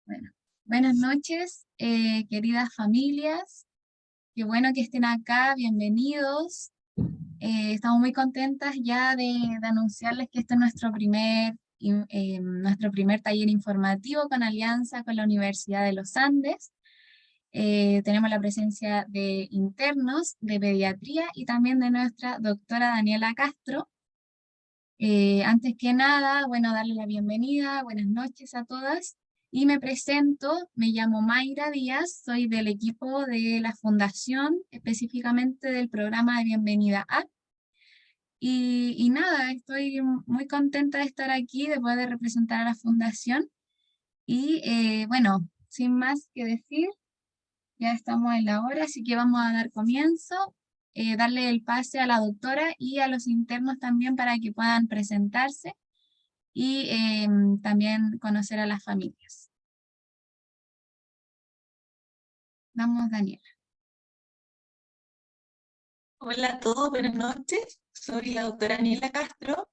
Bueno, buenas noches, queridas familias. Qué bueno que estén acá, bienvenidos. Estamos muy contentas ya de anunciarles que este es nuestro primer taller informativo con alianza con la Universidad de los Andes. Tenemos la presencia de internos de pediatría y también de nuestra doctora Daniela Castro. Antes que nada, bueno, darle la bienvenida, buenas noches a todas. Y me presento, me llamo Mayra Díaz, soy del equipo de la Fundación, específicamente del programa de Bienvenida A. Y nada, estoy muy contenta de estar aquí, de poder representar a la Fundación. Y bueno, sin más que decir, ya estamos en la hora, así que vamos a dar comienzo, darle el pase a la doctora y a los internos también para que puedan presentarse y también conocer a las familias. Vamos, Daniela. Hola a todos, buenas noches. Soy la doctora Daniela Castro,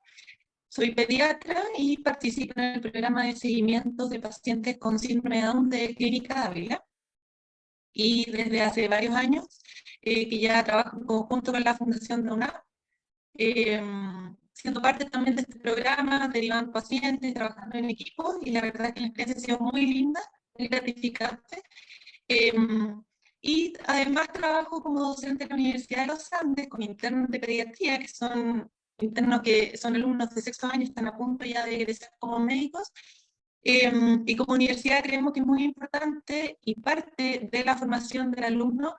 soy pediatra y participo en el programa de seguimiento de pacientes con síndrome de Down de Clínica Ávila. Y desde hace varios años que ya trabajo en conjunto con la Fundación de UNAP, siendo parte también de este programa, derivando pacientes, trabajando en equipo, y la verdad es que la experiencia ha sido muy linda, muy gratificante. Y además trabajo como docente en la Universidad de los Andes con internos de pediatría, que son internos que son alumnos de sexto año, están a punto ya de egresar como médicos. Y como universidad creemos que es muy importante y parte de la formación del alumno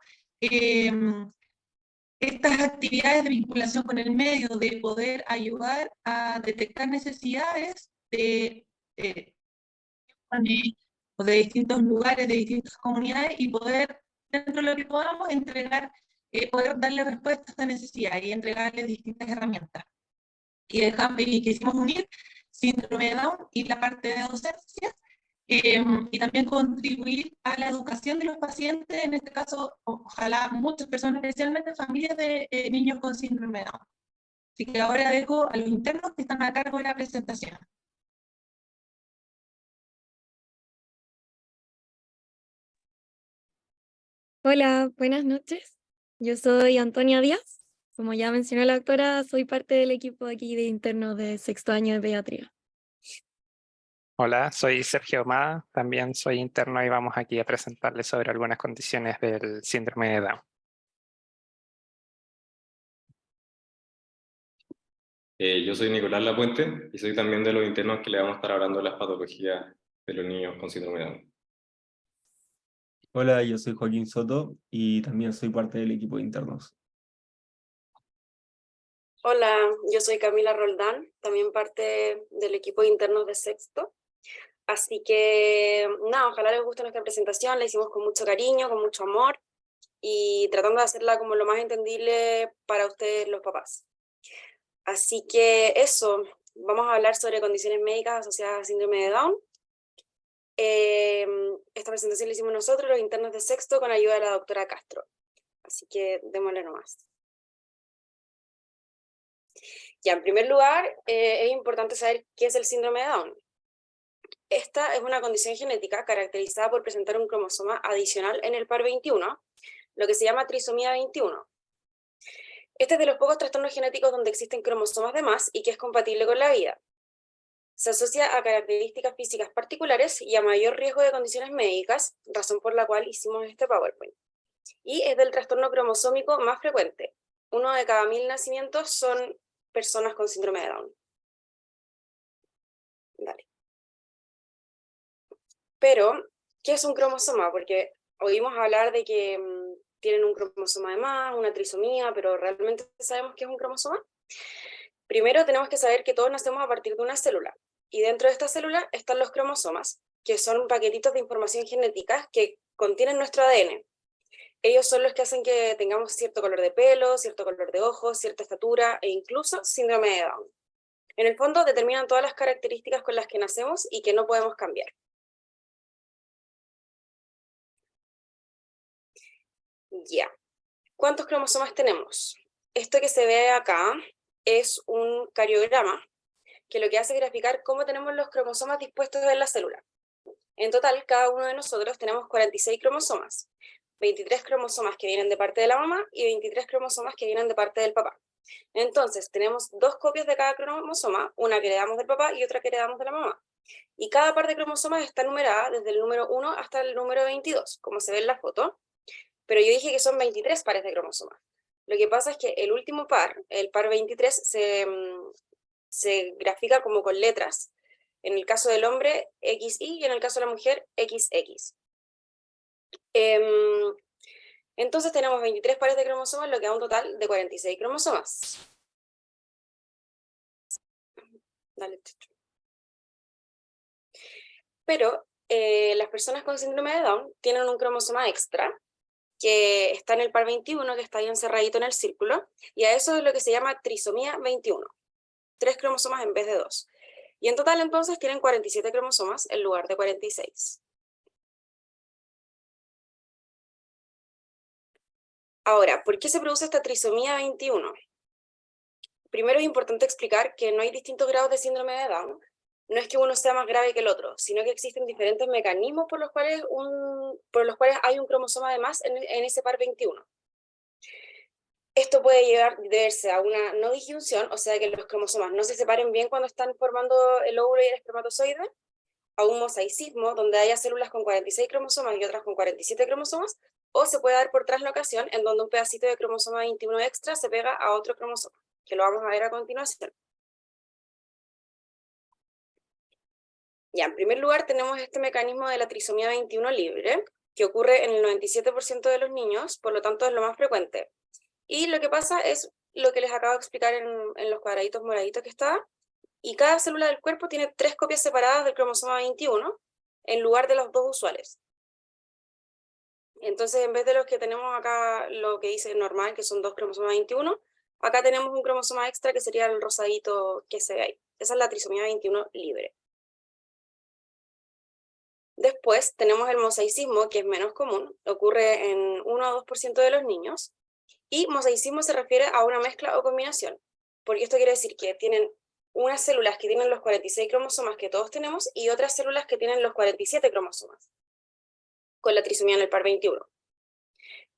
estas actividades de vinculación con el medio, de poder ayudar a detectar necesidades o de distintos lugares, de distintas comunidades, y poder, dentro de lo que podamos, entregar, poder darle respuesta a esta necesidad y entregarles distintas herramientas. Y quisimos unir síndrome de Down y la parte de docencia, y también contribuir a la educación de los pacientes, en este caso, ojalá muchas personas, especialmente familias de niños con síndrome de Down. Así que ahora dejo a los internos que están a cargo de la presentación. Hola, buenas noches. Yo soy Antonia Díaz. Como ya mencionó la doctora, soy parte del equipo aquí de internos de sexto año de pediatría. Hola, soy Sergio Omada, también soy interno y vamos aquí a presentarles sobre algunas condiciones del síndrome de Down. Yo soy Nicolás Lapuente y soy también de los internos que le vamos a estar hablando de las patologías de los niños con síndrome de Down. Hola, yo soy Joaquín Soto y también soy parte del equipo de internos. Hola, yo soy Camila Roldán, también parte del equipo de internos de sexto. Así que, nada, ojalá les guste nuestra presentación, la hicimos con mucho cariño, con mucho amor y tratando de hacerla como lo más entendible para ustedes los papás. Así que eso, vamos a hablar sobre condiciones médicas asociadas a síndrome de Down. Esta presentación la hicimos nosotros, los internos de sexto, con ayuda de la doctora Castro. Así que démosle nomás. Ya, en primer lugar, es importante saber qué es el síndrome de Down. Esta es una condición genética caracterizada por presentar un cromosoma adicional en el par 21, lo que se llama trisomía 21. Este es de los pocos trastornos genéticos donde existen cromosomas de más y que es compatible con la vida. Se asocia a características físicas particulares y a mayor riesgo de condiciones médicas, razón por la cual hicimos este PowerPoint. Y es del trastorno cromosómico más frecuente. 1 de cada 1000 nacimientos son personas con síndrome de Down. Dale. Pero, ¿qué es un cromosoma? Porque oímos hablar de que tienen un cromosoma de más, una trisomía, pero ¿realmente sabemos qué es un cromosoma? Primero tenemos que saber que todos nacemos a partir de una célula, y dentro de esta célula están los cromosomas, que son paquetitos de información genética que contienen nuestro ADN. Ellos son los que hacen que tengamos cierto color de pelo, cierto color de ojos, cierta estatura e incluso síndrome de Down. En el fondo determinan todas las características con las que nacemos y que no podemos cambiar. Ya. ¿Cuántos cromosomas tenemos? Esto que se ve acá es un cariograma que lo que hace es graficar cómo tenemos los cromosomas dispuestos en la célula. En total, cada uno de nosotros tenemos 46 cromosomas. 23 cromosomas que vienen de parte de la mamá y 23 cromosomas que vienen de parte del papá. Entonces, tenemos 2 copias de cada cromosoma, una que heredamos del papá y otra que heredamos de la mamá. Y cada par de cromosomas está numerada desde el número 1 hasta el número 22, como se ve en la foto. Pero yo dije que son 23 pares de cromosomas. Lo que pasa es que el último par, el par 23, se grafica como con letras. En el caso del hombre, XY, y en el caso de la mujer, XX. Entonces tenemos 23 pares de cromosomas, lo que da un total de 46 cromosomas. Dale. Pero las personas con síndrome de Down tienen un cromosoma extra, que está en el par 21, que está ahí encerradito en el círculo, y a eso es lo que se llama trisomía 21. 3 cromosomas en vez de 2. Y en total entonces tienen 47 cromosomas en lugar de 46. Ahora, ¿por qué se produce esta trisomía 21? Primero es importante explicar que no hay distintos grados de síndrome de Down. No es que uno sea más grave que el otro, sino que existen diferentes mecanismos por los cuales hay un cromosoma de más en ese par 21. Esto puede deberse a una no disyunción, o sea que los cromosomas no se separen bien cuando están formando el óvulo y el espermatozoide, a un mosaicismo donde haya células con 46 cromosomas y otras con 47 cromosomas, o se puede dar por translocación en donde un pedacito de cromosoma 21 extra se pega a otro cromosoma, que lo vamos a ver a continuación. Ya, en primer lugar tenemos este mecanismo de la trisomía 21 libre, que ocurre en el 97% de los niños, por lo tanto es lo más frecuente. Y lo que pasa es lo que les acabo de explicar en los cuadraditos moraditos que está, y cada célula del cuerpo tiene 3 copias separadas del cromosoma 21, en lugar de los 2 usuales. Entonces, en vez de los que tenemos acá, lo que dice normal, que son 2 cromosomas 21, acá tenemos un cromosoma extra que sería el rosadito que se ve ahí. Esa es la trisomía 21 libre. Después tenemos el mosaicismo, que es menos común, ocurre en 1 o 2% de los niños, y mosaicismo se refiere a una mezcla o combinación, porque esto quiere decir que tienen unas células que tienen los 46 cromosomas que todos tenemos y otras células que tienen los 47 cromosomas, con la trisomía en el par 21.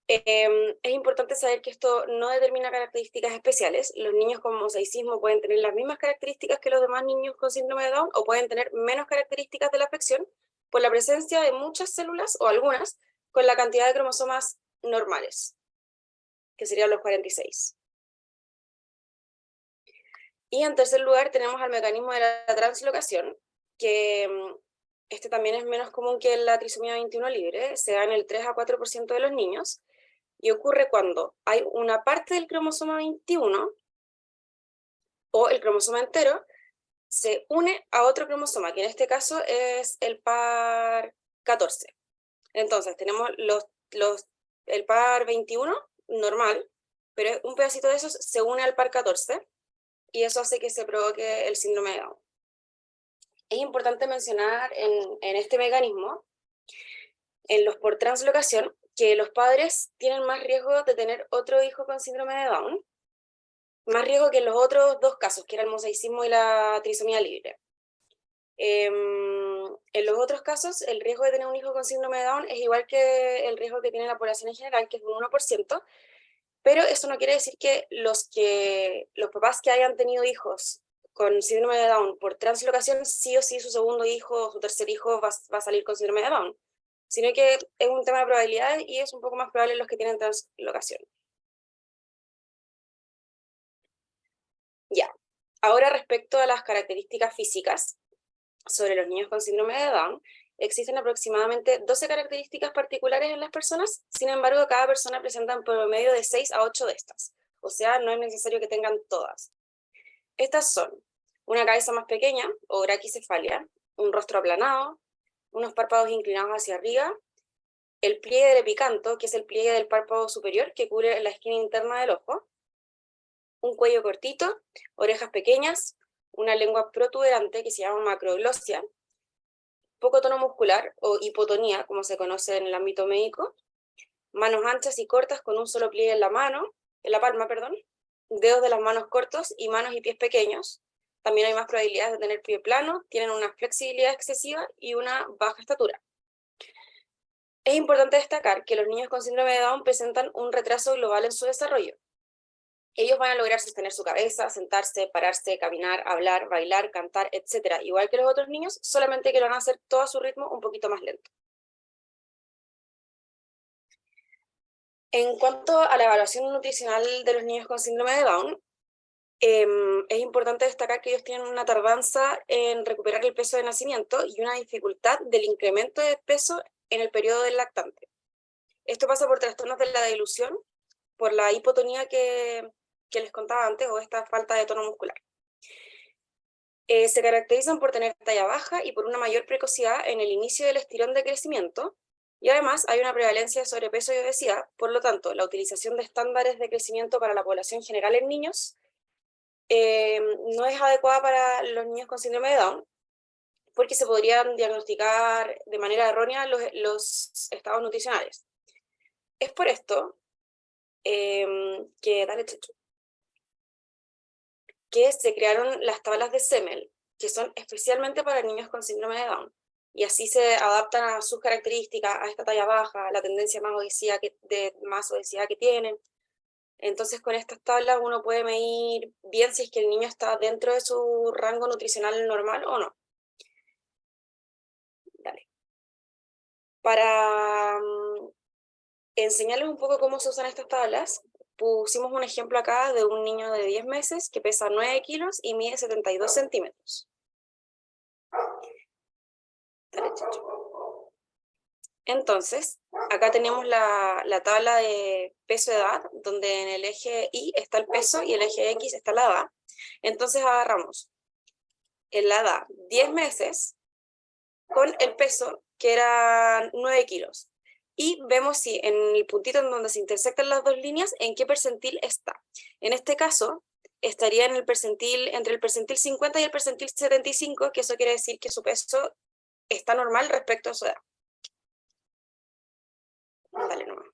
Es importante saber que esto no determina características especiales. Los niños con mosaicismo pueden tener las mismas características que los demás niños con síndrome de Down o pueden tener menos características de la afección por la presencia de muchas células o algunas con la cantidad de cromosomas normales, que serían los 46. Y en tercer lugar tenemos al mecanismo de la translocación, que este también es menos común que la trisomía 21 libre, se da en el 3 a 4% de los niños, y ocurre cuando hay una parte del cromosoma 21, o el cromosoma entero, se une a otro cromosoma, que en este caso es el par 14. Entonces tenemos el par 21, normal, pero un pedacito de esos se une al par 14, y eso hace que se provoque el síndrome de Down. Es importante mencionar en este mecanismo, en los por translocación, que los padres tienen más riesgo de tener otro hijo con síndrome de Down, más riesgo que en los otros 2 casos, que era el mosaicismo y la trisomía libre. En los otros casos, el riesgo de tener un hijo con síndrome de Down es igual que el riesgo que tiene la población en general, que es un 1%, pero eso no quiere decir que los papás que hayan tenido hijos con síndrome de Down por translocación, sí o sí su segundo hijo o su tercer hijo va a salir con síndrome de Down, sino que es un tema de probabilidades y es un poco más probable en los que tienen translocación. Ya, ahora respecto a las características físicas sobre los niños con síndrome de Down, existen aproximadamente 12 características particulares en las personas, sin embargo cada persona presenta en promedio de 6 a 8 de estas, o sea, no es necesario que tengan todas. Estas son una cabeza más pequeña o braquicefalia, un rostro aplanado, unos párpados inclinados hacia arriba, el pliegue del epicanto, que es el pliegue del párpado superior que cubre la esquina interna del ojo, un cuello cortito, orejas pequeñas, una lengua protuberante que se llama macroglosia, poco tono muscular o hipotonía, como se conoce en el ámbito médico, manos anchas y cortas con un solo pliegue en la palma, dedos de las manos cortos y manos y pies pequeños, también hay más probabilidades de tener pie plano, tienen una flexibilidad excesiva y una baja estatura. Es importante destacar que los niños con síndrome de Down presentan un retraso global en su desarrollo. Ellos van a lograr sostener su cabeza, sentarse, pararse, caminar, hablar, bailar, cantar, etc. Igual que los otros niños, solamente que lo van a hacer todo a su ritmo un poquito más lento. En cuanto a la evaluación nutricional de los niños con síndrome de Down, es importante destacar que ellos tienen una tardanza en recuperar el peso de nacimiento y una dificultad del incremento de peso en el periodo del lactante. Esto pasa por trastornos de la dilución, por la hipotonía que les contaba antes, o esta falta de tono muscular. Se caracterizan por tener talla baja y por una mayor precocidad en el inicio del estirón de crecimiento, y además hay una prevalencia de sobrepeso y obesidad. Por lo tanto, la utilización de estándares de crecimiento para la población general en niños no es adecuada para los niños con síndrome de Down, porque se podrían diagnosticar de manera errónea los estados nutricionales. Es por esto que se crearon las tablas de Semmel, que son especialmente para niños con síndrome de Down, y así se adaptan a sus características, a esta talla baja, a la tendencia más obesidad que tienen. Entonces con estas tablas uno puede medir bien si es que el niño está dentro de su rango nutricional normal o no. Dale. Para enseñarles un poco cómo se usan estas tablas, pusimos un ejemplo acá de un niño de 10 meses que pesa 9 kilos y mide 72 centímetros. Dale, Chacho. Entonces, acá tenemos la tabla de peso-edad, donde en el eje Y está el peso y el eje X está la edad. Entonces agarramos en la edad 10 meses con el peso, que era 9 kilos. Y vemos si en el puntito en donde se intersectan las dos líneas, en qué percentil está. En este caso, estaría en el percentil, entre el percentil 50 y el percentil 75, que eso quiere decir que su peso está normal respecto a su edad. Dale nomás.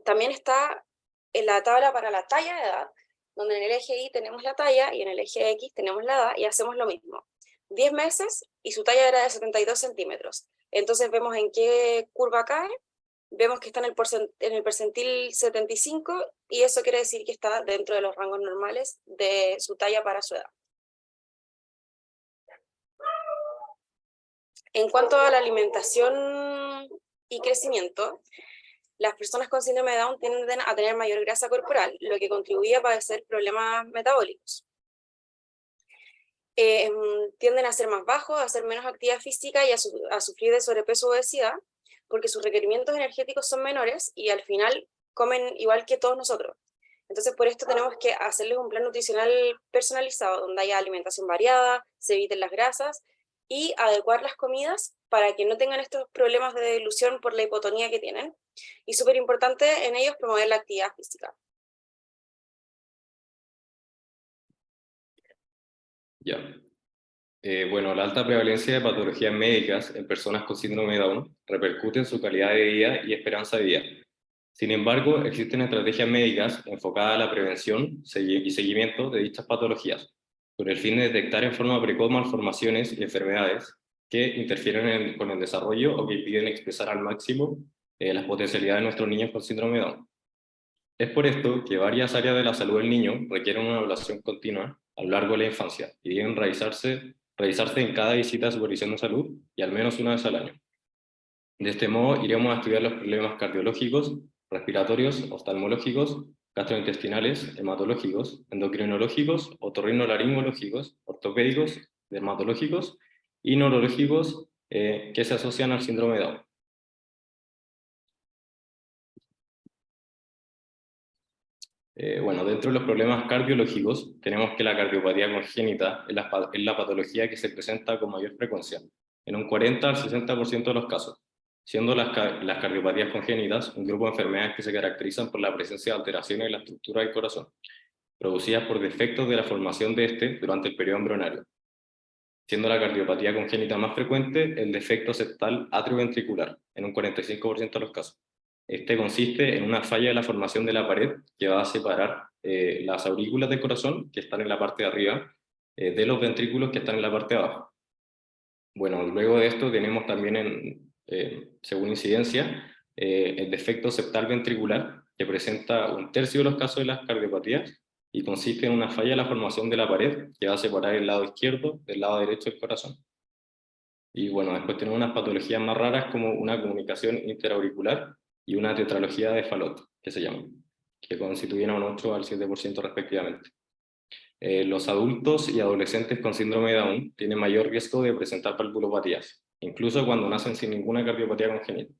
También está en la tabla para la talla de edad, donde en el eje Y tenemos la talla y en el eje X tenemos la edad, y hacemos lo mismo. 10 meses y su talla era de 72 centímetros. Entonces vemos en qué curva cae, vemos que está en el percentil 75, y eso quiere decir que está dentro de los rangos normales de su talla para su edad. En cuanto a la alimentación y crecimiento, las personas con síndrome de Down tienden a tener mayor grasa corporal, lo que contribuye a padecer problemas metabólicos. Tienden a ser más bajos, a hacer menos actividad física y a sufrir de sobrepeso o obesidad, porque sus requerimientos energéticos son menores y al final comen igual que todos nosotros. Entonces por esto tenemos que hacerles un plan nutricional personalizado, donde haya alimentación variada, se eviten las grasas y adecuar las comidas para que no tengan estos problemas de dilución por la hipotonía que tienen. Y súper importante en ellos promover la actividad física. Ya. Bueno, la alta prevalencia de patologías médicas en personas con síndrome de Down repercute en su calidad de vida y esperanza de vida. Sin embargo, existen estrategias médicas enfocadas a la prevención y seguimiento de dichas patologías, con el fin de detectar en forma precoz malformaciones y enfermedades que interfieren con el desarrollo o que impiden expresar al máximo las potencialidades de nuestros niños con síndrome de Down. Es por esto que varias áreas de la salud del niño requieren una evaluación continua a lo largo de la infancia y deben revisarse en cada visita de supervisión de salud y al menos una vez al año. De este modo, iremos a estudiar los problemas cardiológicos, respiratorios, oftalmológicos, gastrointestinales, hematológicos, endocrinológicos, otorrinolaringológicos, ortopédicos, dermatológicos y neurológicos que se asocian al síndrome de Down. Bueno, dentro de los problemas cardiológicos tenemos que la cardiopatía congénita es la patología que se presenta con mayor frecuencia, en un 40 al 60% de los casos, siendo las cardiopatías congénitas un grupo de enfermedades que se caracterizan por la presencia de alteraciones en la estructura del corazón, producidas por defectos de la formación de este durante el periodo embrionario, siendo la cardiopatía congénita más frecuente el defecto septal atrioventricular, en un 45% de los casos. Este consiste en una falla de la formación de la pared que va a separar las aurículas del corazón, que están en la parte de arriba, de los ventrículos que están en la parte de abajo. Bueno, luego de esto tenemos también, según incidencia, el defecto septal ventricular, que presenta 1/3 de los casos de las cardiopatías y consiste en una falla en la formación de la pared que va a separar el lado izquierdo del lado derecho del corazón. Y bueno, después tenemos unas patologías más raras como una comunicación interauricular y una tetralogía de Fallot, que se llaman, que constituyen a un 8 al 7% respectivamente. Los adultos y adolescentes con síndrome de Down tienen mayor riesgo de presentar valvulopatías, incluso cuando nacen sin ninguna cardiopatía congénita,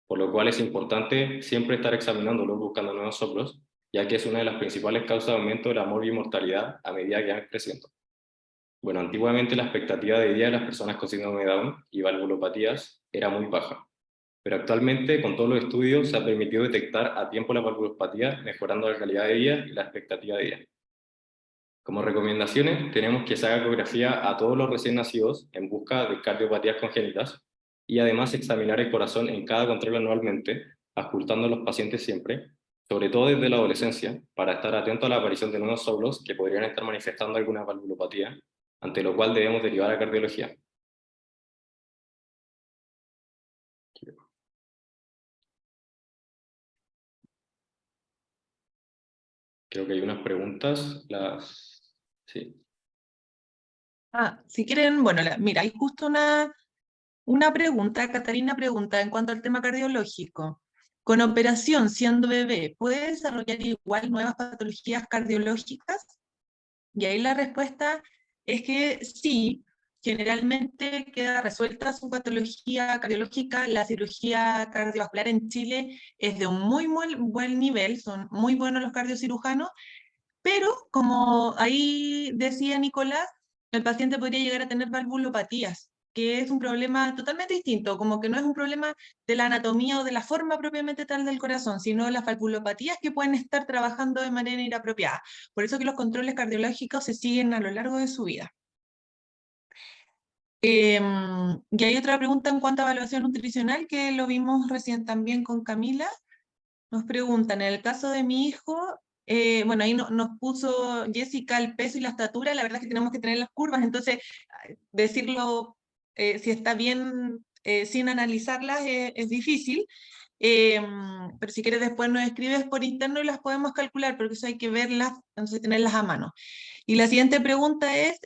por lo cual es importante siempre estar examinándolos buscando nuevos soplos, ya que es una de las principales causas de aumento de la morbimortalidad a medida que van creciendo. Bueno, antiguamente la expectativa de vida de las personas con síndrome de Down y valvulopatías era muy baja, pero actualmente con todos los estudios se ha permitido detectar a tiempo la valvulopatía, mejorando la calidad de vida y la expectativa de vida. Como recomendaciones, tenemos que se haga ecografía a todos los recién nacidos en busca de cardiopatías congénitas y además examinar el corazón en cada control anualmente, auscultando a los pacientes siempre, sobre todo desde la adolescencia, para estar atento a la aparición de nuevos soplos que podrían estar manifestando alguna valvulopatía, ante lo cual debemos derivar a cardiología. Creo que hay unas preguntas, sí. Si quieren, bueno, mira, hay justo una pregunta, Catarina pregunta en cuanto al tema cardiológico. Con operación siendo bebé, ¿puede desarrollar igual nuevas patologías cardiológicas? Y ahí la respuesta es que sí, generalmente queda resuelta su patología cardiológica. La cirugía cardiovascular en Chile es de un muy buen nivel, son muy buenos los cardiocirujanos, pero como ahí decía Nicolás, el paciente podría llegar a tener valvulopatías, que es un problema totalmente distinto, como que no es un problema de la anatomía o de la forma propiamente tal del corazón, sino las valvulopatías que pueden estar trabajando de manera inapropiada. Por eso que los controles cardiológicos se siguen a lo largo de su vida. Y hay otra pregunta en cuanto a evaluación nutricional, que lo vimos recién también con Camila. Nos preguntan, en el caso de mi hijo, bueno, ahí nos puso Jessica el peso y la estatura, la verdad es que tenemos que tener las curvas, entonces decirlo si está bien sin analizarlas es difícil, pero si quieres después nos escribes por interno y las podemos calcular, porque eso hay que verlas, entonces tenerlas a mano. Y la siguiente pregunta es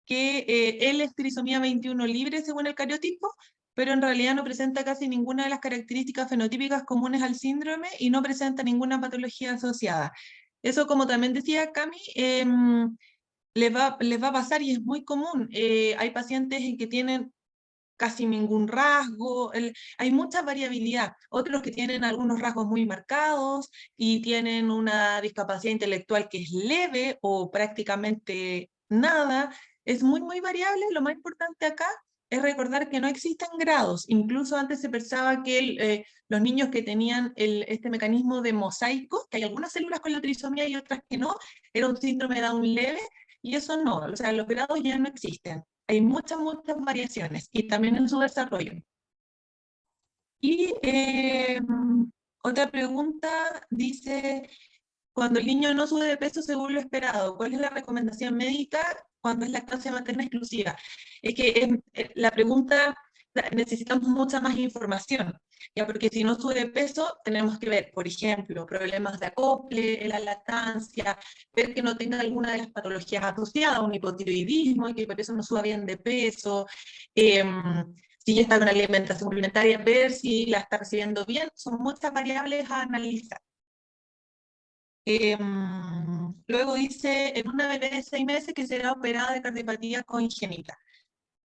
que él es trisomía 21 libre según el cariotipo, pero en realidad no presenta casi ninguna de las características fenotípicas comunes al síndrome y no presenta ninguna patología asociada. Eso, como también decía Cami, les va a pasar y es muy común. Hay pacientes que tienen casi ningún rasgo, hay mucha variabilidad. Otros que tienen algunos rasgos muy marcados y tienen una discapacidad intelectual que es leve o prácticamente nada. Es muy variable. Lo más importante acá es recordar que no existen grados. Incluso antes se pensaba que los niños que tenían este mecanismo de mosaico, que hay algunas células con la trisomía y otras que no, era un síndrome de Down leve, y eso no, o sea, los grados ya no existen. Hay muchas variaciones, y también en su desarrollo. Y otra pregunta dice, cuando el niño no sube de peso según lo esperado, ¿cuál es la recomendación médica cuando es lactancia materna exclusiva? Es que la pregunta, necesitamos mucha más información, ya, porque si no sube de peso, tenemos que ver, por ejemplo, problemas de acople en la lactancia, ver que no tenga alguna de las patologías asociadas, un hipotiroidismo, y que por eso no suba bien de peso, si ya está con alimentación complementaria, ver si la está recibiendo bien. Son muchas variables a analizar. Luego dice, en una bebé de 6 meses que será operada de cardiopatía congénita.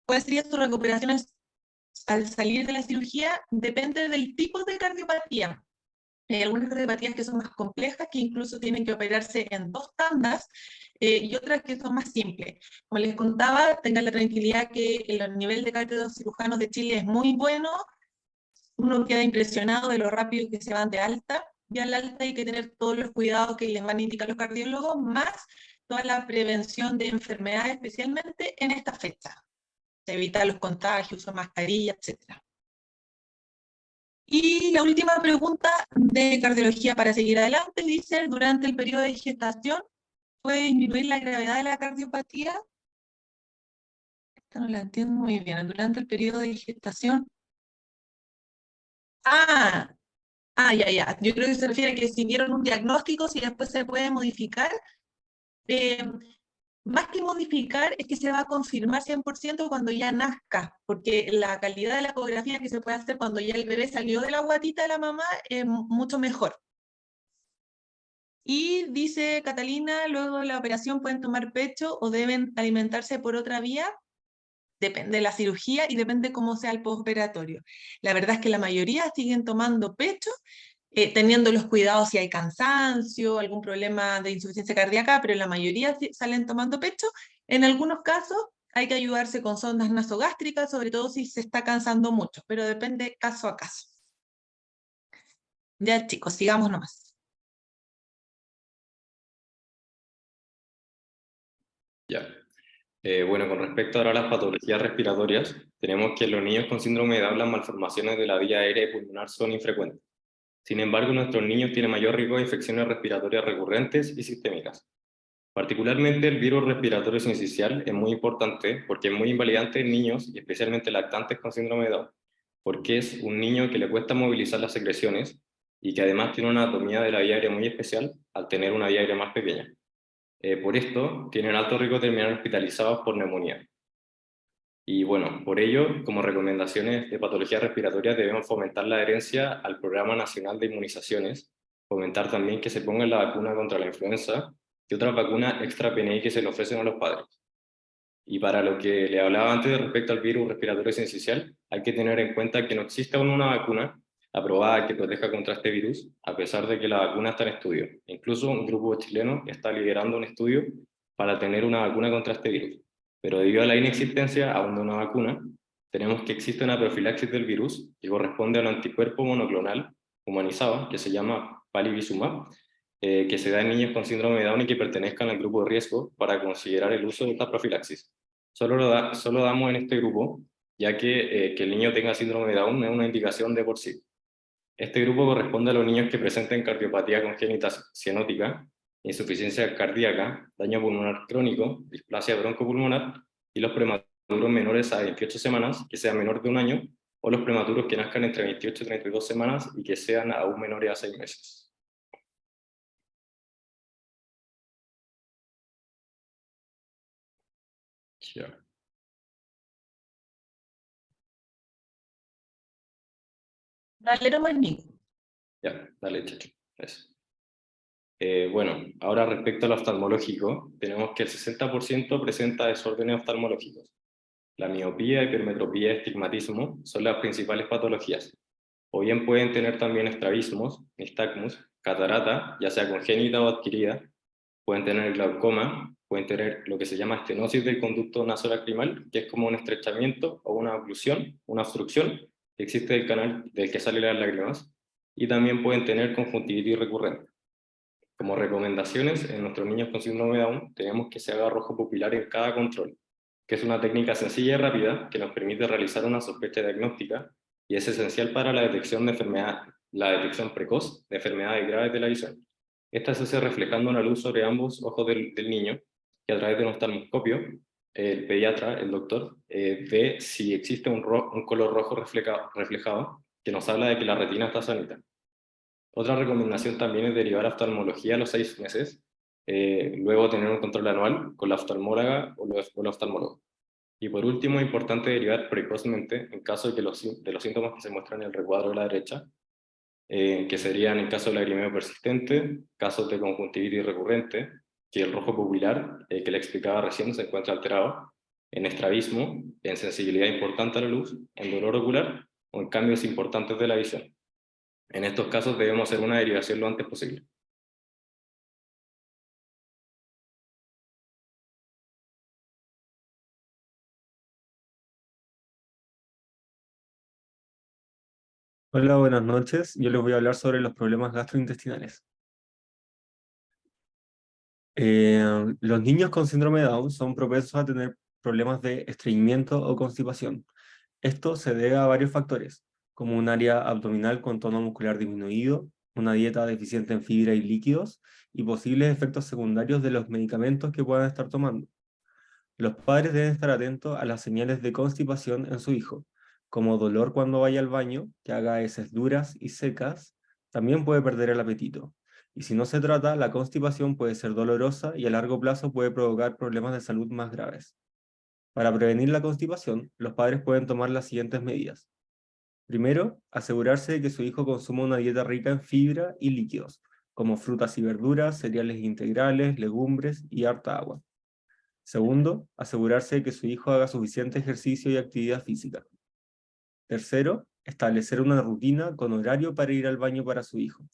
¿Cuál sería su recuperación al salir de la cirugía? Depende del tipo de cardiopatía. Hay algunas cardiopatías que son más complejas, que incluso tienen que operarse en 2 tandas, y otras que son más simples. Como les contaba, tengan la tranquilidad que el nivel de cardiocirujanos de Chile es muy bueno. Uno queda impresionado de lo rápido que se van de alta, y al alta hay que tener todos los cuidados que les van a indicar los cardiólogos, más toda la prevención de enfermedades, especialmente en esta fecha. Se evita los contagios, uso mascarilla, etc. Y la última pregunta de cardiología para seguir adelante dice, durante el periodo de gestación, puede disminuir la gravedad de la cardiopatía. Esta no la entiendo muy bien. Durante el periodo de gestación. Ya. Yo creo que se refiere a que si dieron un diagnóstico, si después se puede modificar. Más que modificar, es que se va a confirmar 100% cuando ya nazca, porque la calidad de la ecografía que se puede hacer cuando ya el bebé salió de la guatita de la mamá es mucho mejor. Y dice Catalina, luego de la operación pueden tomar pecho o deben alimentarse por otra vía. Depende de la cirugía y depende cómo sea el postoperatorio. La verdad es que la mayoría siguen tomando pecho, teniendo los cuidados si hay cansancio, algún problema de insuficiencia cardíaca, pero la mayoría salen tomando pecho. En algunos casos hay que ayudarse con sondas nasogástricas, sobre todo si se está cansando mucho, pero depende caso a caso. Ya chicos, sigamos nomás. Ya. Bueno, con respecto ahora a las patologías respiratorias, tenemos que los niños con síndrome de Down las malformaciones de la vía aérea y pulmonar son infrecuentes. Sin embargo, nuestros niños tienen mayor riesgo de infecciones respiratorias recurrentes y sistémicas. Particularmente el virus respiratorio sincicial es muy importante porque es muy invalidante en niños y especialmente lactantes con síndrome de Down, porque es un niño que le cuesta movilizar las secreciones y que además tiene una anatomía de la vía aérea muy especial al tener una vía aérea más pequeña. Por esto, tienen alto riesgo de terminar hospitalizados por neumonía. Y bueno, por ello, como recomendaciones de patologías respiratorias, debemos fomentar la adherencia al Programa Nacional de Inmunizaciones, fomentar también que se ponga la vacuna contra la influenza y otras vacunas extra PNI que se le ofrecen a los padres. Y para lo que le hablaba antes respecto al virus respiratorio sincicial, hay que tener en cuenta que no existe aún una vacuna aprobada que proteja contra este virus, a pesar de que la vacuna está en estudio. Incluso un grupo chileno está liderando un estudio para tener una vacuna contra este virus. Pero debido a la inexistencia aún de una vacuna, tenemos que existe una profilaxis del virus que corresponde al anticuerpo monoclonal humanizado, que se llama palivizumab, que se da en niños con síndrome de Down y que pertenezcan al grupo de riesgo para considerar el uso de esta profilaxis. Solo damos en este grupo, ya que el niño tenga síndrome de Down es una indicación de por sí. Este grupo corresponde a los niños que presenten cardiopatía congénita cianótica, insuficiencia cardíaca, daño pulmonar crónico, displasia broncopulmonar y los prematuros menores a 28 semanas, que sean menores de un año, o los prematuros que nazcan entre 28 y 32 semanas y que sean aún menores a 6 meses. Ya. Dale nomás, Nico. Ya, dale, Chacho. Eso. Bueno, ahora respecto al oftalmológico, tenemos que el 60% presenta desórdenes oftalmológicos. La miopía, hipermetropía y estigmatismo son las principales patologías. O bien pueden tener también estrabismos, nistagmus, catarata, ya sea congénita o adquirida. Pueden tener glaucoma, pueden tener lo que se llama estenosis del conducto nasolacrimal, que es como un estrechamiento o una oclusión, una obstrucción que existe del canal del que salen las lágrimas. Y también pueden tener conjuntivitis recurrente. Como recomendaciones, en nuestros niños con síndrome de Down tenemos que se haga rojo pupilar en cada control, que es una técnica sencilla y rápida que nos permite realizar una sospecha diagnóstica y es esencial para la detección precoz de enfermedades graves de la visión. Esta se hace reflejando una luz sobre ambos ojos del niño, que a través de un oftalmoscopio, el pediatra, el doctor, ve si existe un color rojo reflejado, que nos habla de que la retina está sanita. Otra recomendación también es derivar a oftalmología a los 6 meses, luego tener un control anual con la oftalmóloga o el oftalmólogo. Y por último, es importante derivar precozmente en caso de que los síntomas que se muestran en el recuadro de la derecha, que serían en caso de lagrimeo persistente, casos de conjuntivitis recurrente, que el rojo pupilar, que le explicaba recién, se encuentra alterado, en estrabismo, en sensibilidad importante a la luz, en dolor ocular o en cambios importantes de la visión. En estos casos debemos hacer una derivación lo antes posible. Hola, buenas noches. Yo les voy a hablar sobre los problemas gastrointestinales. Los niños con síndrome de Down son propensos a tener problemas de estreñimiento o constipación. Esto se debe a varios factores, como un área abdominal con tono muscular disminuido, una dieta deficiente en fibra y líquidos, y posibles efectos secundarios de los medicamentos que puedan estar tomando. Los padres deben estar atentos a las señales de constipación en su hijo, como dolor cuando vaya al baño, que haga heces duras y secas, también puede perder el apetito. Y si no se trata, la constipación puede ser dolorosa y a largo plazo puede provocar problemas de salud más graves. Para prevenir la constipación, los padres pueden tomar las siguientes medidas. Primero, asegurarse de que su hijo consuma una dieta rica en fibra y líquidos, como frutas y verduras, cereales integrales, legumbres y harta agua. Segundo, asegurarse de que su hijo haga suficiente ejercicio y actividad física. Tercero, establecer una rutina con horario para ir al baño para su hijo.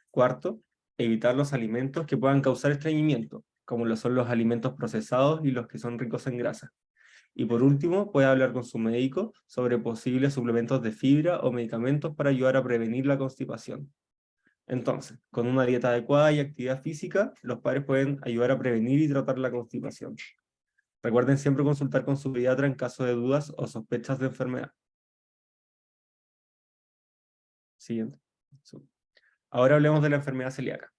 Cuarto, evitar los alimentos que puedan causar estreñimiento, como lo son los alimentos procesados y los que son ricos en grasa. Y por último, puede hablar con su médico sobre posibles suplementos de fibra o medicamentos para ayudar a prevenir la constipación. Entonces, con una dieta adecuada y actividad física, los padres pueden ayudar a prevenir y tratar la constipación. Recuerden siempre consultar con su pediatra en caso de dudas o sospechas de enfermedad. Siguiente. Ahora hablemos de la enfermedad celíaca.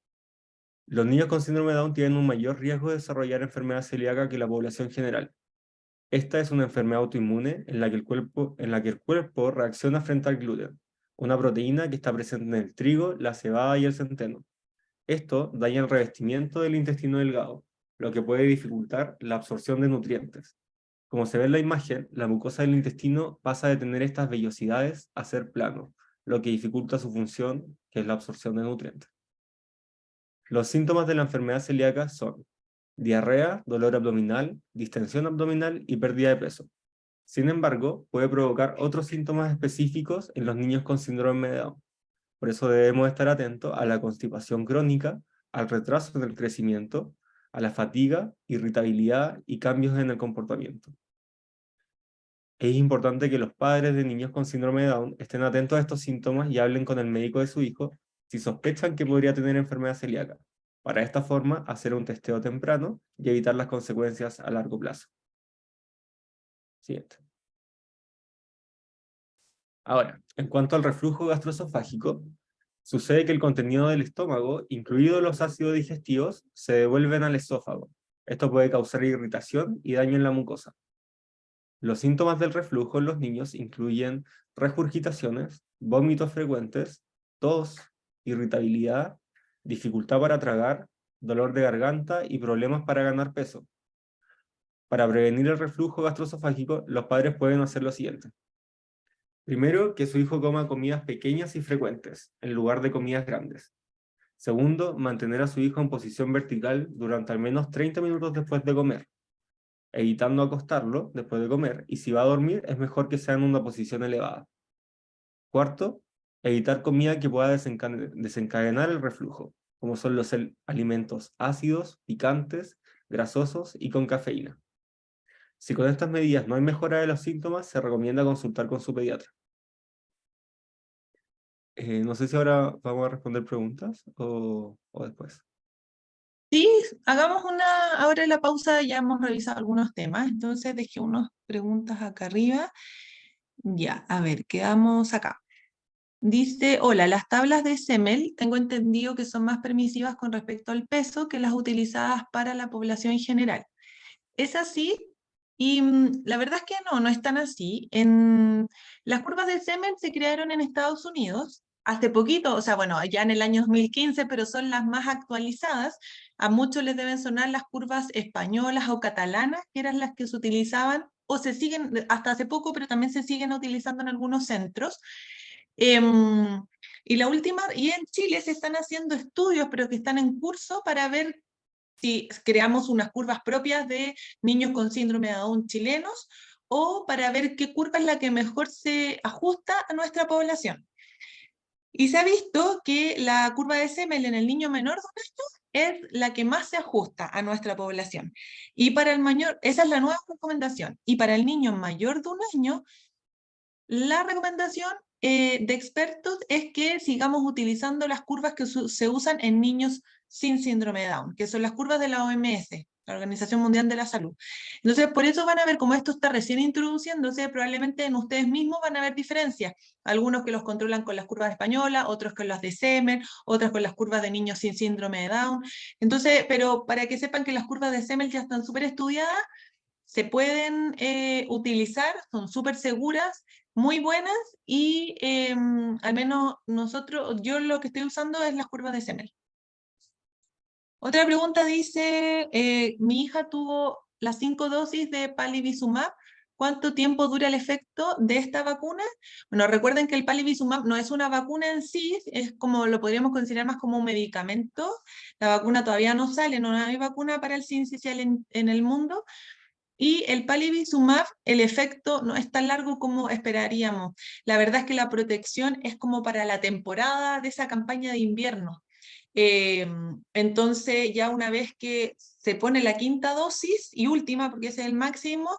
Los niños con síndrome de Down tienen un mayor riesgo de desarrollar enfermedad celíaca que la población general. Esta es una enfermedad autoinmune en la que el cuerpo reacciona frente al gluten, una proteína que está presente en el trigo, la cebada y el centeno. Esto daña el revestimiento del intestino delgado, lo que puede dificultar la absorción de nutrientes. Como se ve en la imagen, la mucosa del intestino pasa de tener estas vellosidades a ser plano, lo que dificulta su función, que es la absorción de nutrientes. Los síntomas de la enfermedad celíaca son diarrea, dolor abdominal, distensión abdominal y pérdida de peso. Sin embargo, puede provocar otros síntomas específicos en los niños con síndrome de Down. Por eso debemos estar atentos a la constipación crónica, al retraso en el crecimiento, a la fatiga, irritabilidad y cambios en el comportamiento. Es importante que los padres de niños con síndrome de Down estén atentos a estos síntomas y hablen con el médico de su hijo si sospechan que podría tener enfermedad celíaca, para de esta forma hacer un testeo temprano y evitar las consecuencias a largo plazo. Siguiente. Ahora, en cuanto al reflujo gastroesofágico, sucede que el contenido del estómago, incluidos los ácidos digestivos, se devuelven al esófago. Esto puede causar irritación y daño en la mucosa. Los síntomas del reflujo en los niños incluyen regurgitaciones, vómitos frecuentes, tos, irritabilidad, dificultad para tragar, dolor de garganta y problemas para ganar peso. Para prevenir el reflujo gastroesofágico, los padres pueden hacer lo siguiente. Primero, que su hijo coma comidas pequeñas y frecuentes, en lugar de comidas grandes. Segundo, mantener a su hijo en posición vertical durante al menos 30 minutos después de comer, evitando acostarlo después de comer, y si va a dormir es mejor que sea en una posición elevada. Cuarto, evitar comida que pueda desencadenar el reflujo, como son los alimentos ácidos, picantes, grasosos y con cafeína. Si con estas medidas no hay mejora de los síntomas, se recomienda consultar con su pediatra. No sé si ahora vamos a responder preguntas o después. Sí, hagamos ahora la pausa, ya hemos revisado algunos temas, entonces dejé unas preguntas acá arriba. Ya, a ver, quedamos acá. Dice, hola, las tablas de Semel tengo entendido que son más permisivas con respecto al peso que las utilizadas para la población en general. ¿Es así? Y la verdad es que no es tan así. Las curvas de Semel se crearon en Estados Unidos hace poquito, o sea, bueno, ya en el año 2015, pero son las más actualizadas. A muchos les deben sonar las curvas españolas o catalanas, que eran las que se utilizaban, o se siguen hasta hace poco, pero también se siguen utilizando en algunos centros. Y en Chile se están haciendo estudios, pero que están en curso para ver si creamos unas curvas propias de niños con síndrome de Down chilenos, o para ver qué curva es la que mejor se ajusta a nuestra población. Y se ha visto que la curva de Semel en el niño menor de 1 año es la que más se ajusta a nuestra población. Y para el mayor, esa es la nueva recomendación. Y para el niño mayor de 1 año, la recomendación de expertos es que sigamos utilizando las curvas que se usan en niños sin síndrome de Down, que son las curvas de la OMS, la Organización Mundial de la Salud. Entonces, por eso van a ver, como esto está recién introduciéndose, probablemente en ustedes mismos van a ver diferencias. Algunos que los controlan con las curvas españolas, otros con las de Semel, otras con las curvas de niños sin síndrome de Down. Entonces, pero para que sepan que las curvas de Semel ya están súper estudiadas, se pueden utilizar, son súper seguras, muy buenas, y al menos yo lo que estoy usando es las curvas de Semel. Otra pregunta dice, mi hija tuvo las 5 dosis de palivizumab, ¿cuánto tiempo dura el efecto de esta vacuna? Bueno, recuerden que el palivizumab no es una vacuna en sí, es como, lo podríamos considerar más como un medicamento. La vacuna todavía no sale, no hay vacuna para el sincicial en el mundo. Y el palivizumab, el efecto no es tan largo como esperaríamos. La verdad es que la protección es como para la temporada de esa campaña de invierno. Entonces ya una vez que se pone la 5ª dosis y última, porque ese es el máximo,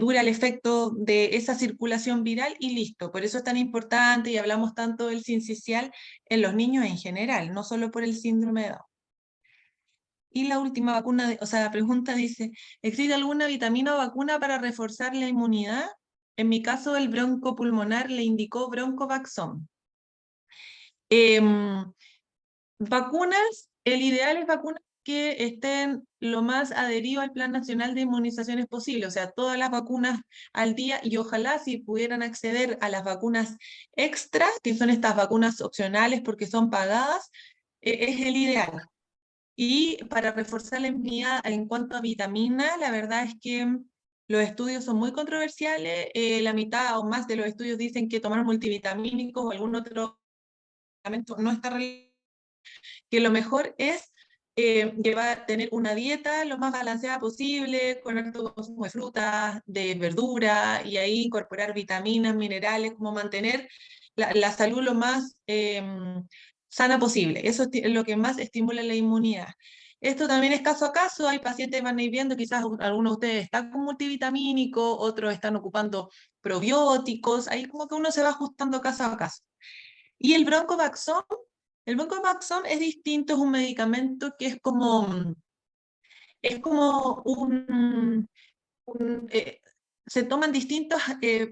dura el efecto de esa circulación viral y listo. Por eso es tan importante y hablamos tanto del sincicial en los niños en general, no solo por el síndrome de Down. Y la última vacuna, la pregunta dice, ¿existe alguna vitamina o vacuna para reforzar la inmunidad? En mi caso, el broncopulmonar le indicó Broncovaxón. Vacunas, el ideal es vacunas que estén lo más adheridos al Plan Nacional de Inmunizaciones posible, o sea, todas las vacunas al día, y ojalá si pudieran acceder a las vacunas extra, que son estas vacunas opcionales porque son pagadas, es el ideal. Y para reforzar la inmunidad en cuanto a vitamina, la verdad es que los estudios son muy controversiales, la mitad o más de los estudios dicen que tomar multivitamínicos o algún otro medicamento no está relacionado, que lo mejor es tener una dieta lo más balanceada posible, con alto consumo de frutas, de verdura, y ahí incorporar vitaminas, minerales, como mantener la salud lo más sana posible. Eso es lo que más estimula la inmunidad. Esto también es caso a caso, hay pacientes que van a ir viendo, quizás algunos de ustedes están con multivitamínico, otros están ocupando probióticos, ahí como que uno se va ajustando caso a caso. Y el Broncovaxón es distinto, es un medicamento que es como se toman distintas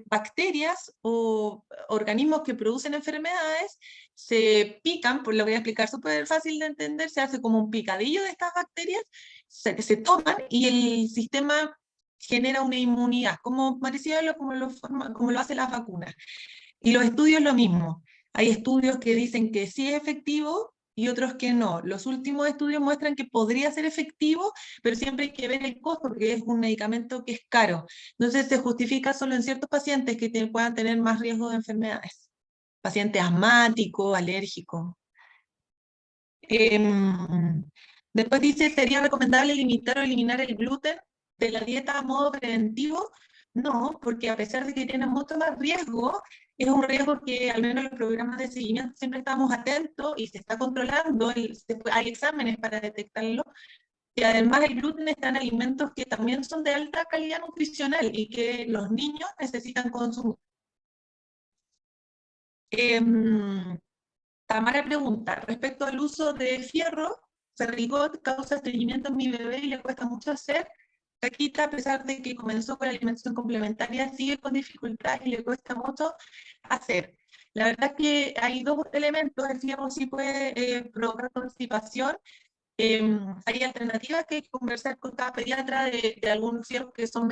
bacterias o organismos que producen enfermedades, se pican, pues lo voy a explicar súper fácil de entender, se hace como un picadillo de estas bacterias, se toman y el sistema genera una inmunidad, como parecido a como lo hacen las vacunas. Y los estudios lo mismo. Hay estudios que dicen que sí es efectivo y otros que no. Los últimos estudios muestran que podría ser efectivo, pero siempre hay que ver el costo, porque es un medicamento que es caro. Entonces se justifica solo en ciertos pacientes que puedan tener más riesgo de enfermedades. Pacientes asmáticos, alérgicos. Después dice, ¿sería recomendable limitar o eliminar el gluten de la dieta a modo preventivo? No, porque a pesar de que tiene mucho más riesgo, es un riesgo que al menos en los programas de seguimiento siempre estamos atentos y se está controlando, hay exámenes para detectarlo, y además el gluten está en alimentos que también son de alta calidad nutricional y que los niños necesitan consumir. Tamara pregunta, respecto al uso de fierro, Cerricot causa estreñimiento en mi bebé y le cuesta mucho hacer. Caquita, a pesar de que comenzó con la alimentación complementaria, sigue con dificultad y le cuesta mucho hacer. La verdad es que hay dos elementos, el fierro sí puede provocar constipación. Hay alternativas que hay que conversar con cada pediatra de algunos fierros que son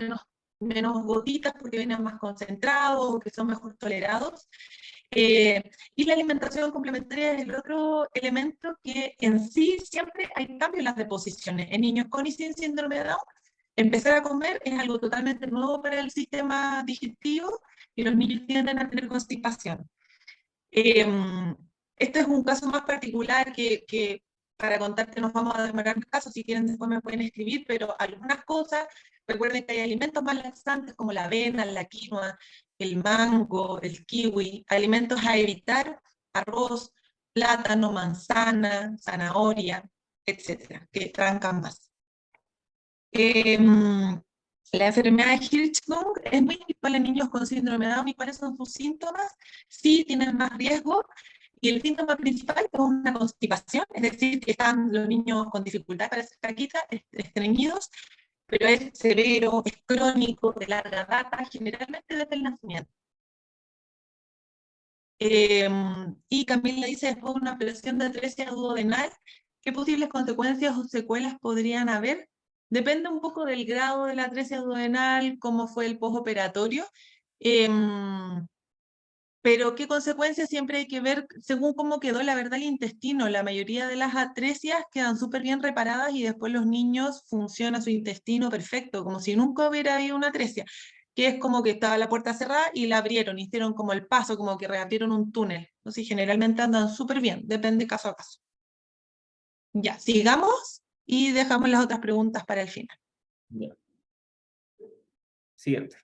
menos gotitas porque vienen más concentrados o que son mejor tolerados. Y la alimentación complementaria es el otro elemento que en sí siempre hay cambios en las deposiciones. En niños con y sin síndrome de Down, empezar a comer es algo totalmente nuevo para el sistema digestivo y los niños tienden a tener constipación. Este es un caso más particular que para contarte nos vamos a demorar en caso, si quieren después me pueden escribir, pero algunas cosas, recuerden que hay alimentos más laxantes como la avena, la quinoa, el mango, el kiwi, alimentos a evitar, arroz, plátano, manzana, zanahoria, etcétera, que trancan más. La enfermedad de Hirschsprung es muy habitual en niños con síndrome de Down. ¿Y cuáles son sus síntomas? Sí, tienen más riesgo Y el síntoma principal es una constipación, es decir, que están los niños con dificultad para hacer caquita, estreñidos, pero es severo, es crónico, de larga data, generalmente desde el nacimiento. Y Camila dice, después de una operación de atresia duodenal, ¿qué posibles consecuencias o secuelas podrían haber? Depende un poco del grado de la atresia duodenal, cómo fue el postoperatorio, pero qué consecuencias siempre hay que ver según cómo quedó la verdad el intestino. La mayoría de las atresias quedan súper bien reparadas y después los niños funciona su intestino perfecto, como si nunca hubiera habido una atresia, que es como que estaba la puerta cerrada y la abrieron, hicieron como el paso, como que reabrieron un túnel. Entonces generalmente andan súper bien, depende caso a caso. Ya, sigamos y dejamos las otras preguntas para el final. Ya. Siguiente.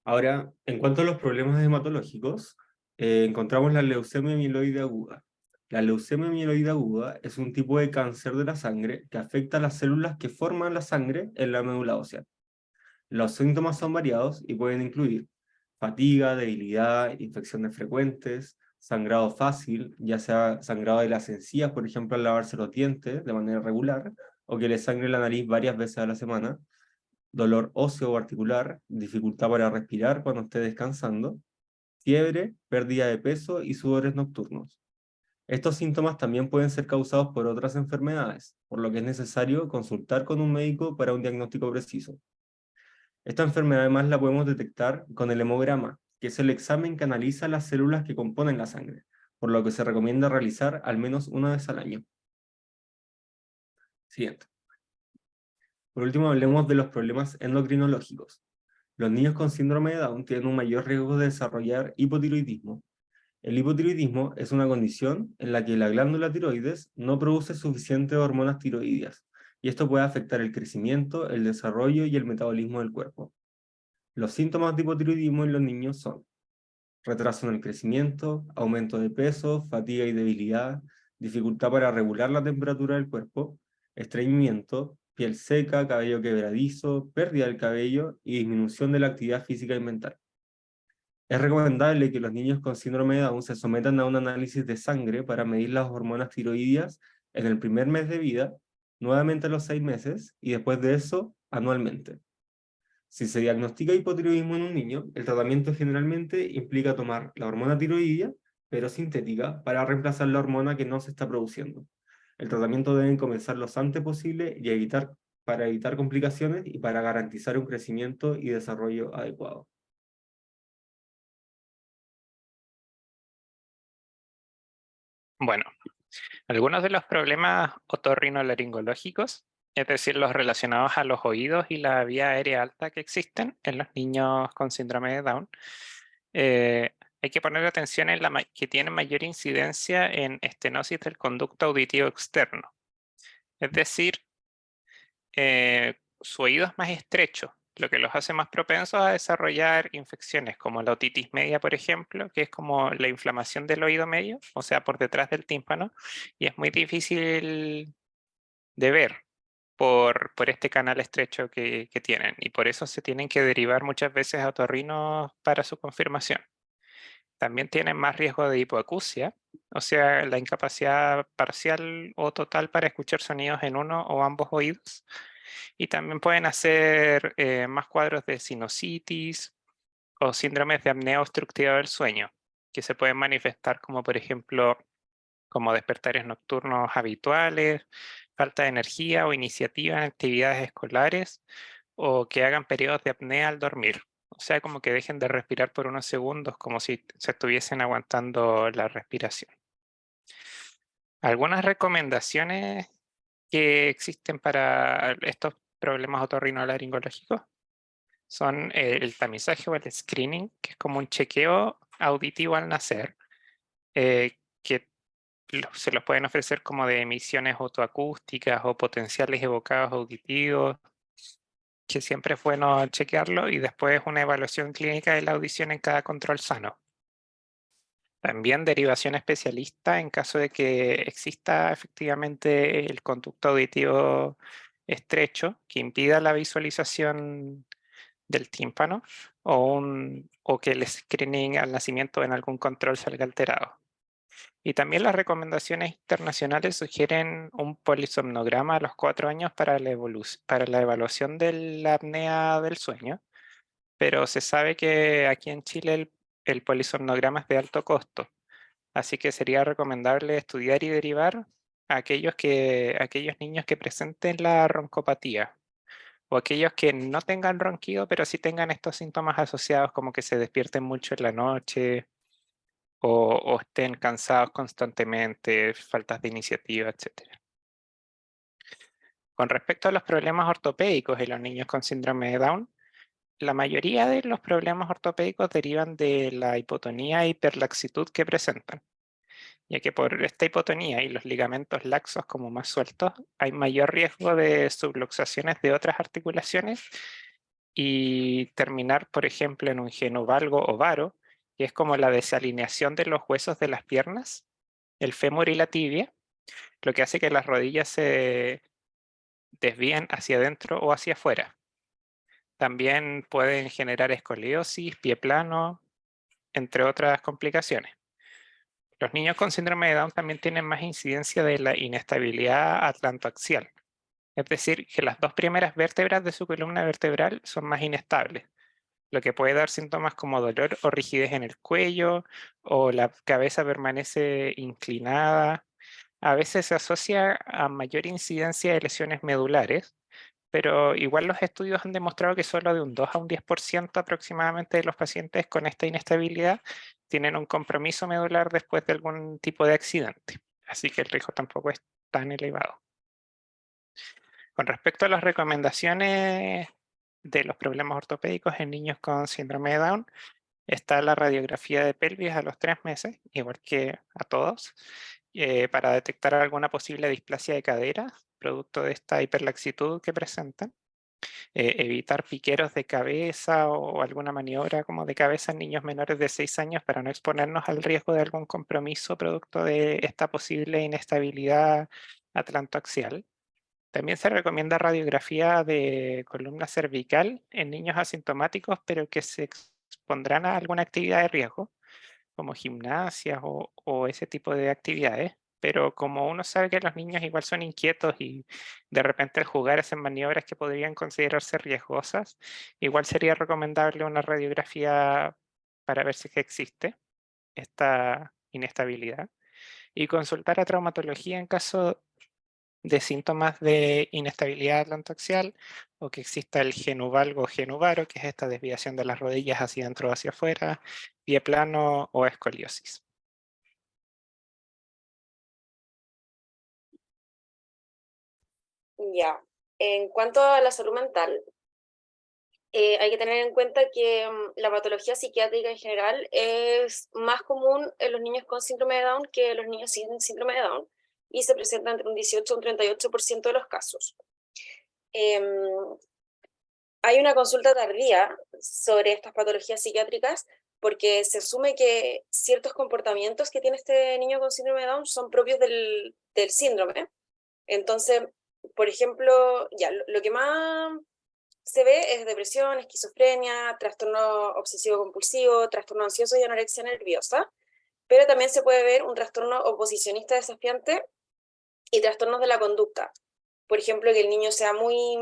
Ahora, en cuanto a los problemas hematológicos, encontramos la leucemia mieloide aguda. La leucemia mieloide aguda es un tipo de cáncer de la sangre que afecta a las células que forman la sangre en la médula ósea. Los síntomas son variados y pueden incluir fatiga, debilidad, infecciones frecuentes, sangrado fácil, ya sea sangrado de las encías, por ejemplo, al lavarse los dientes de manera regular, o que le sangre la nariz varias veces a la semana, dolor óseo o articular, dificultad para respirar cuando esté descansando, fiebre, pérdida de peso y sudores nocturnos. Estos síntomas también pueden ser causados por otras enfermedades, por lo que es necesario consultar con un médico para un diagnóstico preciso. Esta enfermedad además la podemos detectar con el hemograma, que es el examen que analiza las células que componen la sangre, por lo que se recomienda realizar al menos una vez al año. Siguiente. Por último, hablemos de los problemas endocrinológicos. Los niños con síndrome de Down tienen un mayor riesgo de desarrollar hipotiroidismo. El hipotiroidismo es una condición en la que la glándula tiroides no produce suficientes hormonas tiroideas, y esto puede afectar el crecimiento, el desarrollo y el metabolismo del cuerpo. Los síntomas de hipotiroidismo en los niños son retraso en el crecimiento, aumento de peso, fatiga y debilidad, dificultad para regular la temperatura del cuerpo, estreñimiento, piel seca, cabello quebradizo, pérdida del cabello y disminución de la actividad física y mental. Es recomendable que los niños con síndrome de Down se sometan a un análisis de sangre para medir las hormonas tiroideas en el primer mes de vida, nuevamente a los 6 meses y después de eso anualmente. Si se diagnostica hipotiroidismo en un niño, el tratamiento generalmente implica tomar la hormona tiroidea, pero sintética, para reemplazar la hormona que no se está produciendo. El tratamiento debe comenzar lo antes posible para evitar complicaciones y para garantizar un crecimiento y desarrollo adecuado. Bueno, algunos de los problemas otorrinolaringológicos, es decir, los relacionados a los oídos y la vía aérea alta que existen en los niños con síndrome de Down, hay que poner atención en que tienen mayor incidencia en estenosis del conducto auditivo externo. Es decir, su oído es más estrecho, lo que los hace más propensos a desarrollar infecciones como la otitis media, por ejemplo, que es como la inflamación del oído medio, o sea, por detrás del tímpano, y es muy difícil de ver por este canal estrecho que tienen, y por eso se tienen que derivar muchas veces a otorrinos para su confirmación. También tienen más riesgo de hipoacusia, o sea, la incapacidad parcial o total para escuchar sonidos en uno o ambos oídos. Y también pueden hacer más cuadros de sinusitis o síndromes de apnea obstructiva del sueño, que se pueden manifestar como, por ejemplo, como despertares nocturnos habituales, falta de energía o iniciativa en actividades escolares, o que hagan periodos de apnea al dormir. O sea, como que dejen de respirar por unos segundos, como si se estuviesen aguantando la respiración. Algunas recomendaciones que existen para estos problemas otorrinolaringológicos son el tamizaje o el screening, que es como un chequeo auditivo al nacer, que se los pueden ofrecer como de emisiones otoacústicas o potenciales evocados auditivos, que siempre es bueno chequearlo, y después una evaluación clínica de la audición en cada control sano. También derivación especialista en caso de que exista efectivamente el conducto auditivo estrecho que impida la visualización del tímpano, o que el screening al nacimiento en algún control salga alterado. Y también las recomendaciones internacionales sugieren un polisomnograma a los 4 años para la evaluación de la apnea del sueño, pero se sabe que aquí en Chile el polisomnograma es de alto costo, así que sería recomendable estudiar y derivar a aquellos niños que presenten la roncopatía, o aquellos que no tengan ronquido, pero sí tengan estos síntomas asociados como que se despierten mucho en la noche, o estén cansados constantemente, faltas de iniciativa, etc. Con respecto a los problemas ortopédicos en los niños con síndrome de Down, la mayoría de los problemas ortopédicos derivan de la hipotonía e hiperlaxitud que presentan, ya que por esta hipotonía y los ligamentos laxos como más sueltos, hay mayor riesgo de subluxaciones de otras articulaciones y terminar, por ejemplo, en un genovalgo o varo, que es como la desalineación de los huesos de las piernas, el fémur y la tibia, lo que hace que las rodillas se desvíen hacia adentro o hacia afuera. También pueden generar escoliosis, pie plano, entre otras complicaciones. Los niños con síndrome de Down también tienen más incidencia de la inestabilidad atlantoaxial, es decir, que las 2 primeras vértebras de su columna vertebral son más inestables, lo que puede dar síntomas como dolor o rigidez en el cuello, o la cabeza permanece inclinada. A veces se asocia a mayor incidencia de lesiones medulares, pero igual los estudios han demostrado que solo de un 2 a un 10% aproximadamente de los pacientes con esta inestabilidad tienen un compromiso medular después de algún tipo de accidente. Así que el riesgo tampoco es tan elevado. Con respecto a las recomendaciones de los problemas ortopédicos en niños con síndrome de Down, está la radiografía de pelvis a los 3 meses, igual que a todos, para detectar alguna posible displasia de cadera, producto de esta hiperlaxitud que presentan. Evitar piqueros de cabeza o alguna maniobra como de cabeza en niños menores de 6 años para no exponernos al riesgo de algún compromiso producto de esta posible inestabilidad atlantoaxial. También se recomienda radiografía de columna cervical en niños asintomáticos, pero que se expondrán a alguna actividad de riesgo, como gimnasia o ese tipo de actividades. Pero como uno sabe que los niños igual son inquietos y de repente al jugar hacen maniobras que podrían considerarse riesgosas, igual sería recomendable una radiografía para ver si es que existe esta inestabilidad y consultar a traumatología en caso de síntomas de inestabilidad atlantoaxial o que exista el genuvalgo o genuvaro, que es esta desviación de las rodillas hacia adentro o hacia afuera, pie plano o escoliosis. Ya, en cuanto a la salud mental, hay que tener en cuenta que la patología psiquiátrica en general es más común en los niños con síndrome de Down que en los niños sin síndrome de Down y se presenta entre un 18 y un 38% de los casos. Hay una consulta tardía sobre estas patologías psiquiátricas porque se asume que ciertos comportamientos que tiene este niño con síndrome de Down son propios del síndrome. Entonces, por ejemplo, ya, lo que más se ve es depresión, esquizofrenia, trastorno obsesivo-compulsivo, trastorno ansioso y anorexia nerviosa, pero también se puede ver un trastorno oposicionista desafiante y trastornos de la conducta. Por ejemplo, que el niño sea muy,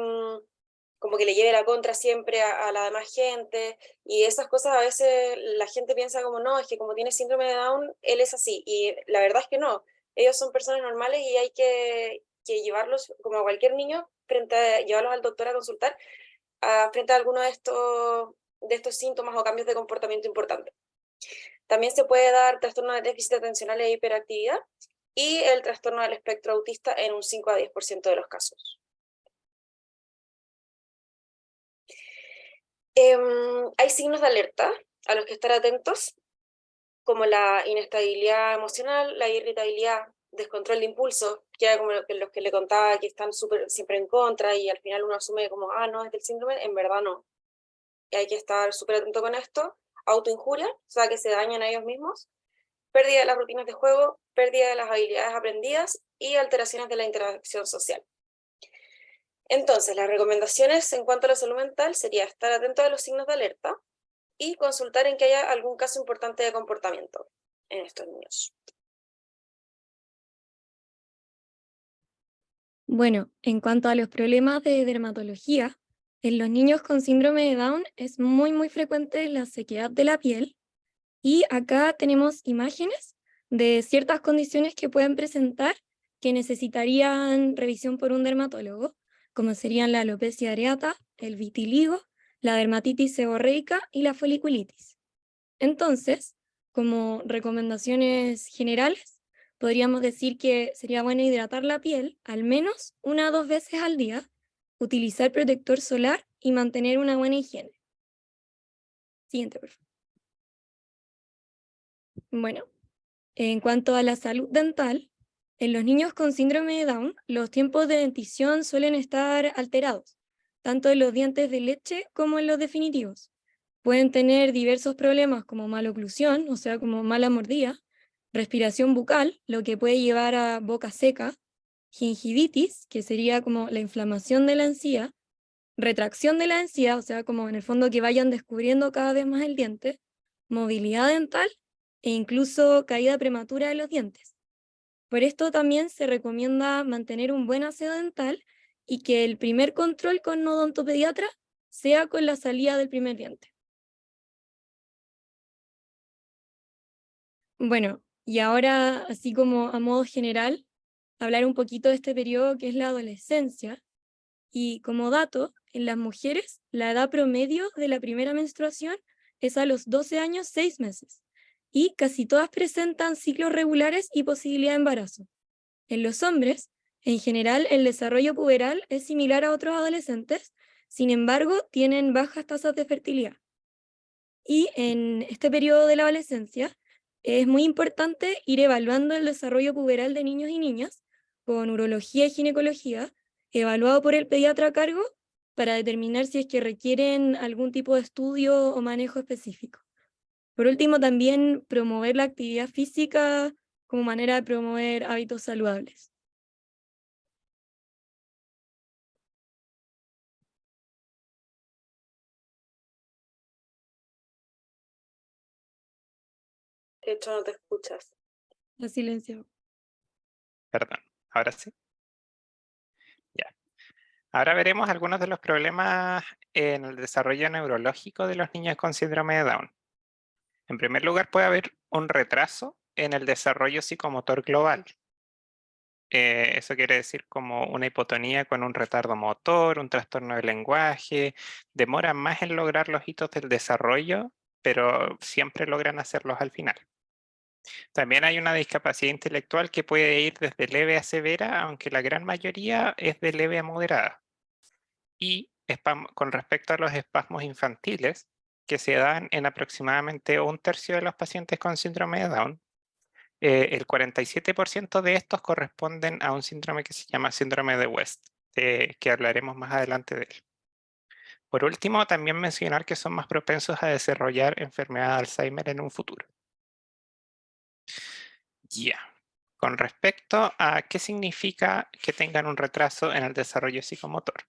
como que le lleve la contra siempre a la demás gente, y esas cosas a veces la gente piensa como, no, es que como tiene síndrome de Down, él es así, y la verdad es que no, ellos son personas normales y hay que llevarlos, como a cualquier niño, llevarlos al doctor a consultar, frente a alguno de estos síntomas o cambios de comportamiento importantes. También se puede dar trastorno de déficit atencional e hiperactividad y el trastorno del espectro autista en un 5 a 10% de los casos. Hay signos de alerta a los que estar atentos, como la inestabilidad emocional, la irritabilidad, descontrol de impulso, que era como los que le contaba que están siempre en contra y al final uno asume como, no, es del síndrome, en verdad no. Y hay que estar súper atento con esto. Autoinjuria, o sea, que se dañan a ellos mismos, pérdida de las rutinas de juego, pérdida de las habilidades aprendidas y alteraciones de la interacción social. Entonces, las recomendaciones en cuanto a la salud mental sería estar atento a los signos de alerta y consultar en que haya algún caso importante de comportamiento en estos niños. Bueno, en cuanto a los problemas de dermatología, en los niños con síndrome de Down es muy frecuente la sequedad de la piel, y acá tenemos imágenes de ciertas condiciones que pueden presentar que necesitarían revisión por un dermatólogo, como serían la alopecia areata, el vitiligo, la dermatitis seborreica y la foliculitis. Entonces, como recomendaciones generales, podríamos decir que sería bueno hidratar la piel al menos 1 o 2 veces al día, utilizar protector solar y mantener una buena higiene. Siguiente, por favor. Bueno, en cuanto a la salud dental, en los niños con síndrome de Down, los tiempos de dentición suelen estar alterados, tanto en los dientes de leche como en los definitivos. Pueden tener diversos problemas como maloclusión, o sea, como mala mordida, respiración bucal, lo que puede llevar a boca seca, gingivitis, que sería como la inflamación de la encía, retracción de la encía, o sea, como en el fondo que vayan descubriendo cada vez más el diente, movilidad dental e incluso caída prematura de los dientes. Por esto también se recomienda mantener un buen aseo dental y que el primer control con odontopediatra sea con la salida del primer diente. Bueno, y ahora, así como a modo general, hablar un poquito de este periodo que es la adolescencia. Y como dato, en las mujeres, la edad promedio de la primera menstruación es a los 12 años 6 meses, y casi todas presentan ciclos regulares y posibilidad de embarazo. En los hombres, en general, el desarrollo puberal es similar a otros adolescentes, sin embargo, tienen bajas tasas de fertilidad. Y en este periodo de la adolescencia es muy importante ir evaluando el desarrollo puberal de niños y niñas con urología y ginecología, evaluado por el pediatra a cargo, para determinar si es que requieren algún tipo de estudio o manejo específico. Por último, también promover la actividad física como manera de promover hábitos saludables. De hecho, no te escuchas. La silencio. Perdón, ahora sí. Ya. Ahora veremos algunos de los problemas en el desarrollo neurológico de los niños con síndrome de Down. En primer lugar, puede haber un retraso en el desarrollo psicomotor global. Eso quiere decir como una hipotonía con un retardo motor, un trastorno del lenguaje. Demoran más en lograr los hitos del desarrollo, pero siempre logran hacerlos al final. También hay una discapacidad intelectual que puede ir desde leve a severa, aunque la gran mayoría es de leve a moderada. Y con respecto a los espasmos infantiles, que se dan en aproximadamente 1/3 de los pacientes con síndrome de Down, el 47% de estos corresponden a un síndrome que se llama síndrome de West, que hablaremos más adelante de él. Por último, también mencionar que son más propensos a desarrollar enfermedad de Alzheimer en un futuro. Ya. Con respecto a qué significa que tengan un retraso en el desarrollo psicomotor.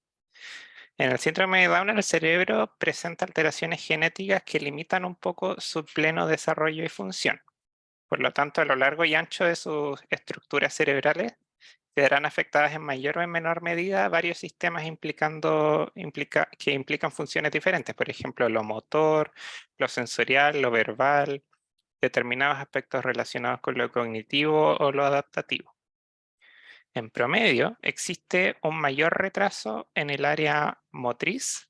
En el síndrome de Down, el cerebro presenta alteraciones genéticas que limitan un poco su pleno desarrollo y función. Por lo tanto, a lo largo y ancho de sus estructuras cerebrales, quedarán afectadas en mayor o en menor medida varios sistemas que implican funciones diferentes, por ejemplo, lo motor, lo sensorial, lo verbal, determinados aspectos relacionados con lo cognitivo o lo adaptativo. En promedio, existe un mayor retraso en el área motriz,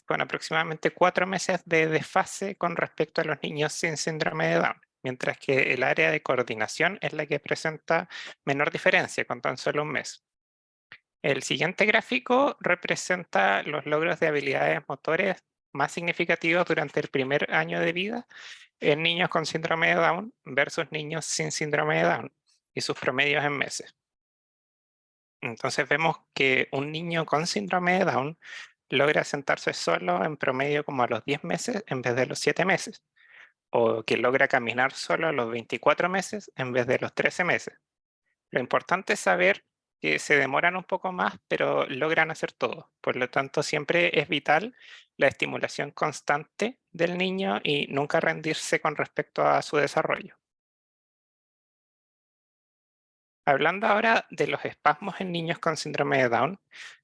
con aproximadamente 4 meses de desfase con respecto a los niños sin síndrome de Down, mientras que el área de coordinación es la que presenta menor diferencia, con tan solo 1 mes. El siguiente gráfico representa los logros de habilidades motores más significativos durante el primer año de vida en niños con síndrome de Down versus niños sin síndrome de Down y sus promedios en meses. Entonces vemos que un niño con síndrome de Down logra sentarse solo en promedio como a los 10 meses en vez de los 7 meses, o que logra caminar solo a los 24 meses en vez de los 13 meses. Lo importante es saber que se demoran un poco más, pero logran hacer todo. Por lo tanto, siempre es vital la estimulación constante del niño y nunca rendirse con respecto a su desarrollo. Hablando ahora de los espasmos en niños con síndrome de Down,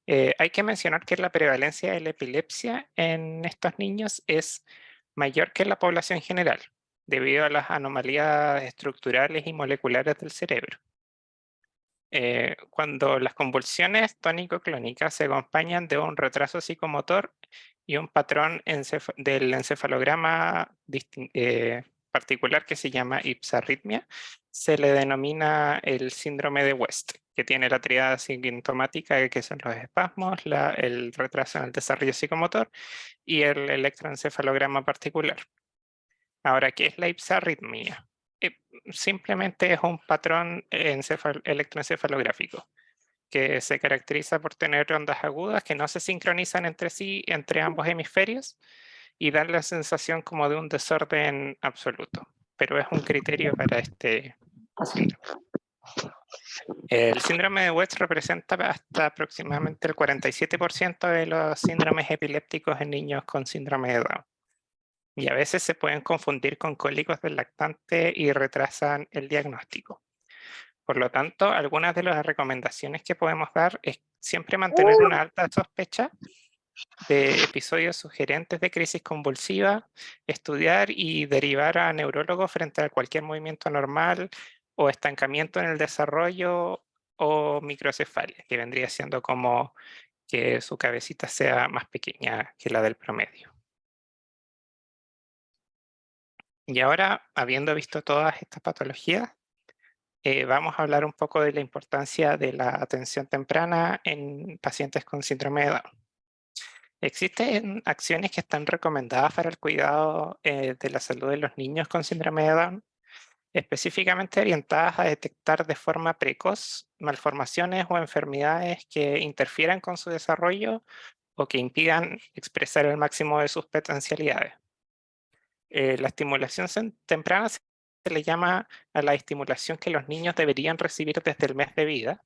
hay que mencionar que la prevalencia de la epilepsia en estos niños es mayor que en la población general, debido a las anomalías estructurales y moleculares del cerebro. Cuando las convulsiones tónico-clónicas se acompañan de un retraso psicomotor y un patrón del encefalograma particular que se llama ipsarritmia, se le denomina el síndrome de West, que tiene la tríada sintomática que son los espasmos, el retraso en el desarrollo psicomotor y el electroencefalograma particular. Ahora, ¿qué es la ipsarritmia? Simplemente es un patrón electroencefalográfico que se caracteriza por tener ondas agudas que no se sincronizan entre sí, entre ambos hemisferios, y dan la sensación como de un desorden absoluto, pero es un criterio para este síndrome. El síndrome de West representa hasta aproximadamente el 47% de los síndromes epilépticos en niños con síndrome de Down. Y a veces se pueden confundir con cólicos del lactante y retrasan el diagnóstico. Por lo tanto, algunas de las recomendaciones que podemos dar es siempre mantener una alta sospecha de episodios sugerentes de crisis convulsiva, estudiar y derivar a neurólogos frente a cualquier movimiento anormal o estancamiento en el desarrollo o microcefalia, que vendría siendo como que su cabecita sea más pequeña que la del promedio. Y ahora, habiendo visto todas estas patologías, vamos a hablar un poco de la importancia de la atención temprana en pacientes con síndrome de Down. Existen acciones que están recomendadas para el cuidado de la salud de los niños con síndrome de Down, específicamente orientadas a detectar de forma precoz malformaciones o enfermedades que interfieran con su desarrollo o que impidan expresar el máximo de sus potencialidades. La estimulación temprana se le llama a la estimulación que los niños deberían recibir desde el mes de vida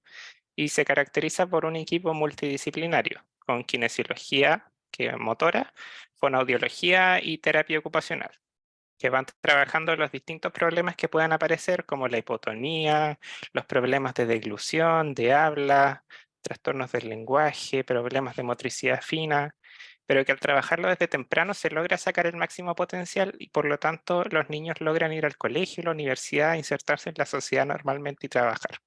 y se caracteriza por un equipo multidisciplinario con kinesiología motora, fonoaudiología y terapia ocupacional, que van trabajando los distintos problemas que puedan aparecer como la hipotonía, los problemas de deglución, de habla, trastornos del lenguaje, problemas de motricidad fina, pero que al trabajarlo desde temprano se logra sacar el máximo potencial y por lo tanto los niños logran ir al colegio, la universidad, insertarse en la sociedad normalmente y trabajar.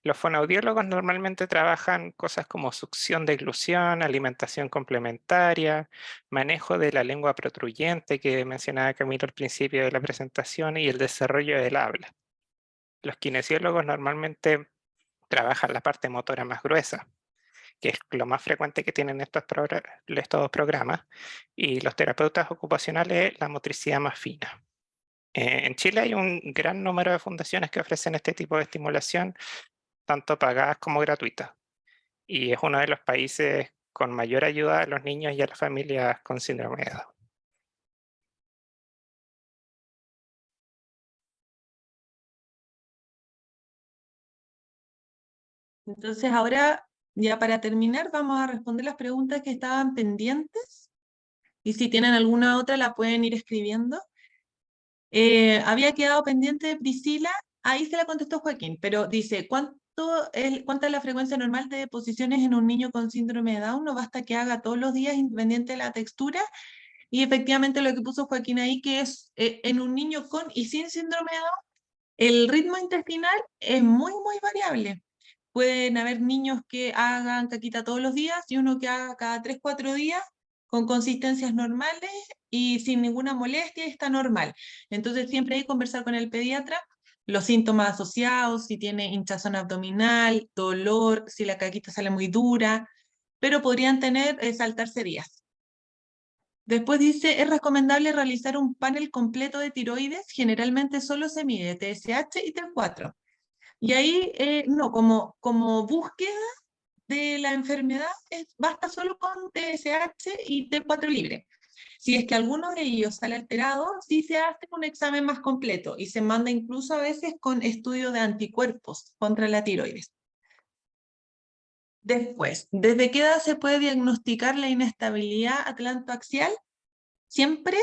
Los fonoaudiólogos normalmente trabajan cosas como succión de deglución, alimentación complementaria, manejo de la lengua protruyente que mencionaba Camilo al principio de la presentación y el desarrollo del habla. Los kinesiólogos normalmente trabajan la parte motora más gruesa, que es lo más frecuente que tienen estos programas, y los terapeutas ocupacionales la motricidad más fina. En Chile hay un gran número de fundaciones que ofrecen este tipo de estimulación, tanto pagadas como gratuitas, y es uno de los países con mayor ayuda a los niños y a las familias con síndrome de Down. Entonces ahora, ya para terminar, vamos a responder las preguntas que estaban pendientes. Y si tienen alguna otra, la pueden ir escribiendo. Había quedado pendiente de Priscila, ahí se la contestó Joaquín, pero dice, ¿cuánta es la frecuencia normal de deposiciones en un niño con síndrome de Down? No basta que haga todos los días independiente de la textura. Y efectivamente lo que puso Joaquín ahí, que es en un niño con y sin síndrome de Down, el ritmo intestinal es muy, muy variable. Pueden haber niños que hagan caquita todos los días y uno que haga cada 3, 4 días con consistencias normales y sin ninguna molestia, está normal. Entonces siempre hay que conversar con el pediatra los síntomas asociados, si tiene hinchazón abdominal, dolor, si la caquita sale muy dura, pero podrían tener saltarse días. Después dice, es recomendable realizar un panel completo de tiroides, generalmente solo se mide TSH y T4. Y ahí, no, como búsqueda de la enfermedad, basta solo con TSH y T4 libre. Si es que alguno de ellos sale alterado, sí se hace un examen más completo y se manda incluso a veces con estudio de anticuerpos contra la tiroides. Después, ¿desde qué edad se puede diagnosticar la inestabilidad atlantoaxial? Siempre,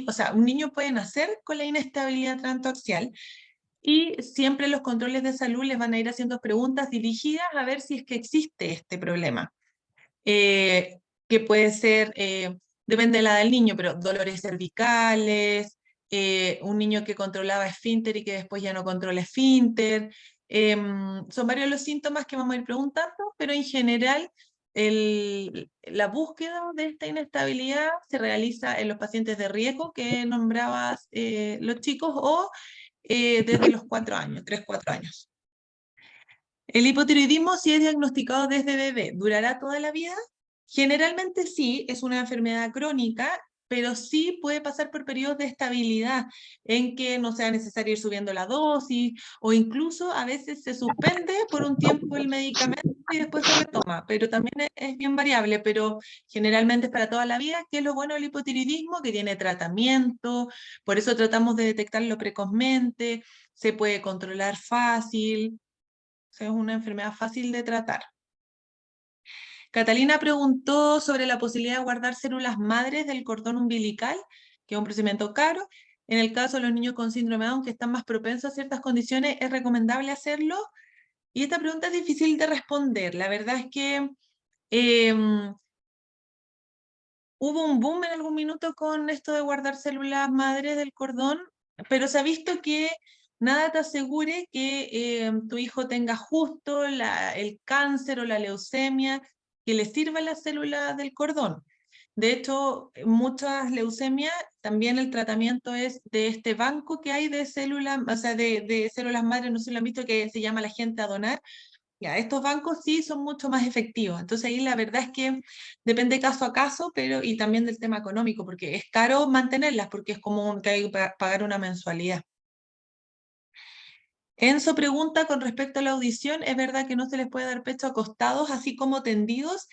o sea, un niño puede nacer con la inestabilidad atlantoaxial, y siempre los controles de salud les van a ir haciendo preguntas dirigidas a ver si es que existe este problema. Que puede ser, depende de la edad del niño, pero dolores cervicales, un niño que controlaba esfínter y que después ya no controla esfínter. Son varios los síntomas que vamos a ir preguntando, pero en general la búsqueda de esta inestabilidad se realiza en los pacientes de riesgo que nombrabas los chicos o desde los 4 años, 3-4 años. El hipotiroidismo, si es diagnosticado desde bebé, ¿durará toda la vida? Generalmente sí, es una enfermedad crónica, pero sí puede pasar por periodos de estabilidad en que no sea necesario ir subiendo la dosis, o incluso a veces se suspende por un tiempo el medicamento y después se retoma, pero también es bien variable, pero generalmente es para toda la vida, que es lo bueno del hipotiroidismo, que tiene tratamiento, por eso tratamos de detectarlo precozmente, se puede controlar fácil. O sea, es una enfermedad fácil de tratar. Catalina preguntó sobre la posibilidad de guardar células madres del cordón umbilical, que es un procedimiento caro. En el caso de los niños con síndrome de Down, que están más propensos a ciertas condiciones, ¿es recomendable hacerlo? Y esta pregunta es difícil de responder. La verdad es que hubo un boom en algún minuto con esto de guardar células madres del cordón, pero se ha visto que nada te asegure que tu hijo tenga justo el cáncer o la leucemia que le sirva la célula del cordón. De hecho, muchas leucemias, también el tratamiento es de este banco que hay de células, o sea, de células madres, no sé si lo han visto, que se llama La Gente a Donar. Ya, estos bancos sí son mucho más efectivos. Entonces ahí la verdad es que depende caso a caso, pero y también del tema económico, porque es caro mantenerlas, porque es como que hay que pagar una mensualidad. Enzo pregunta con respecto a la audición, ¿es verdad que no se les puede dar pecho acostados, así como tendidos?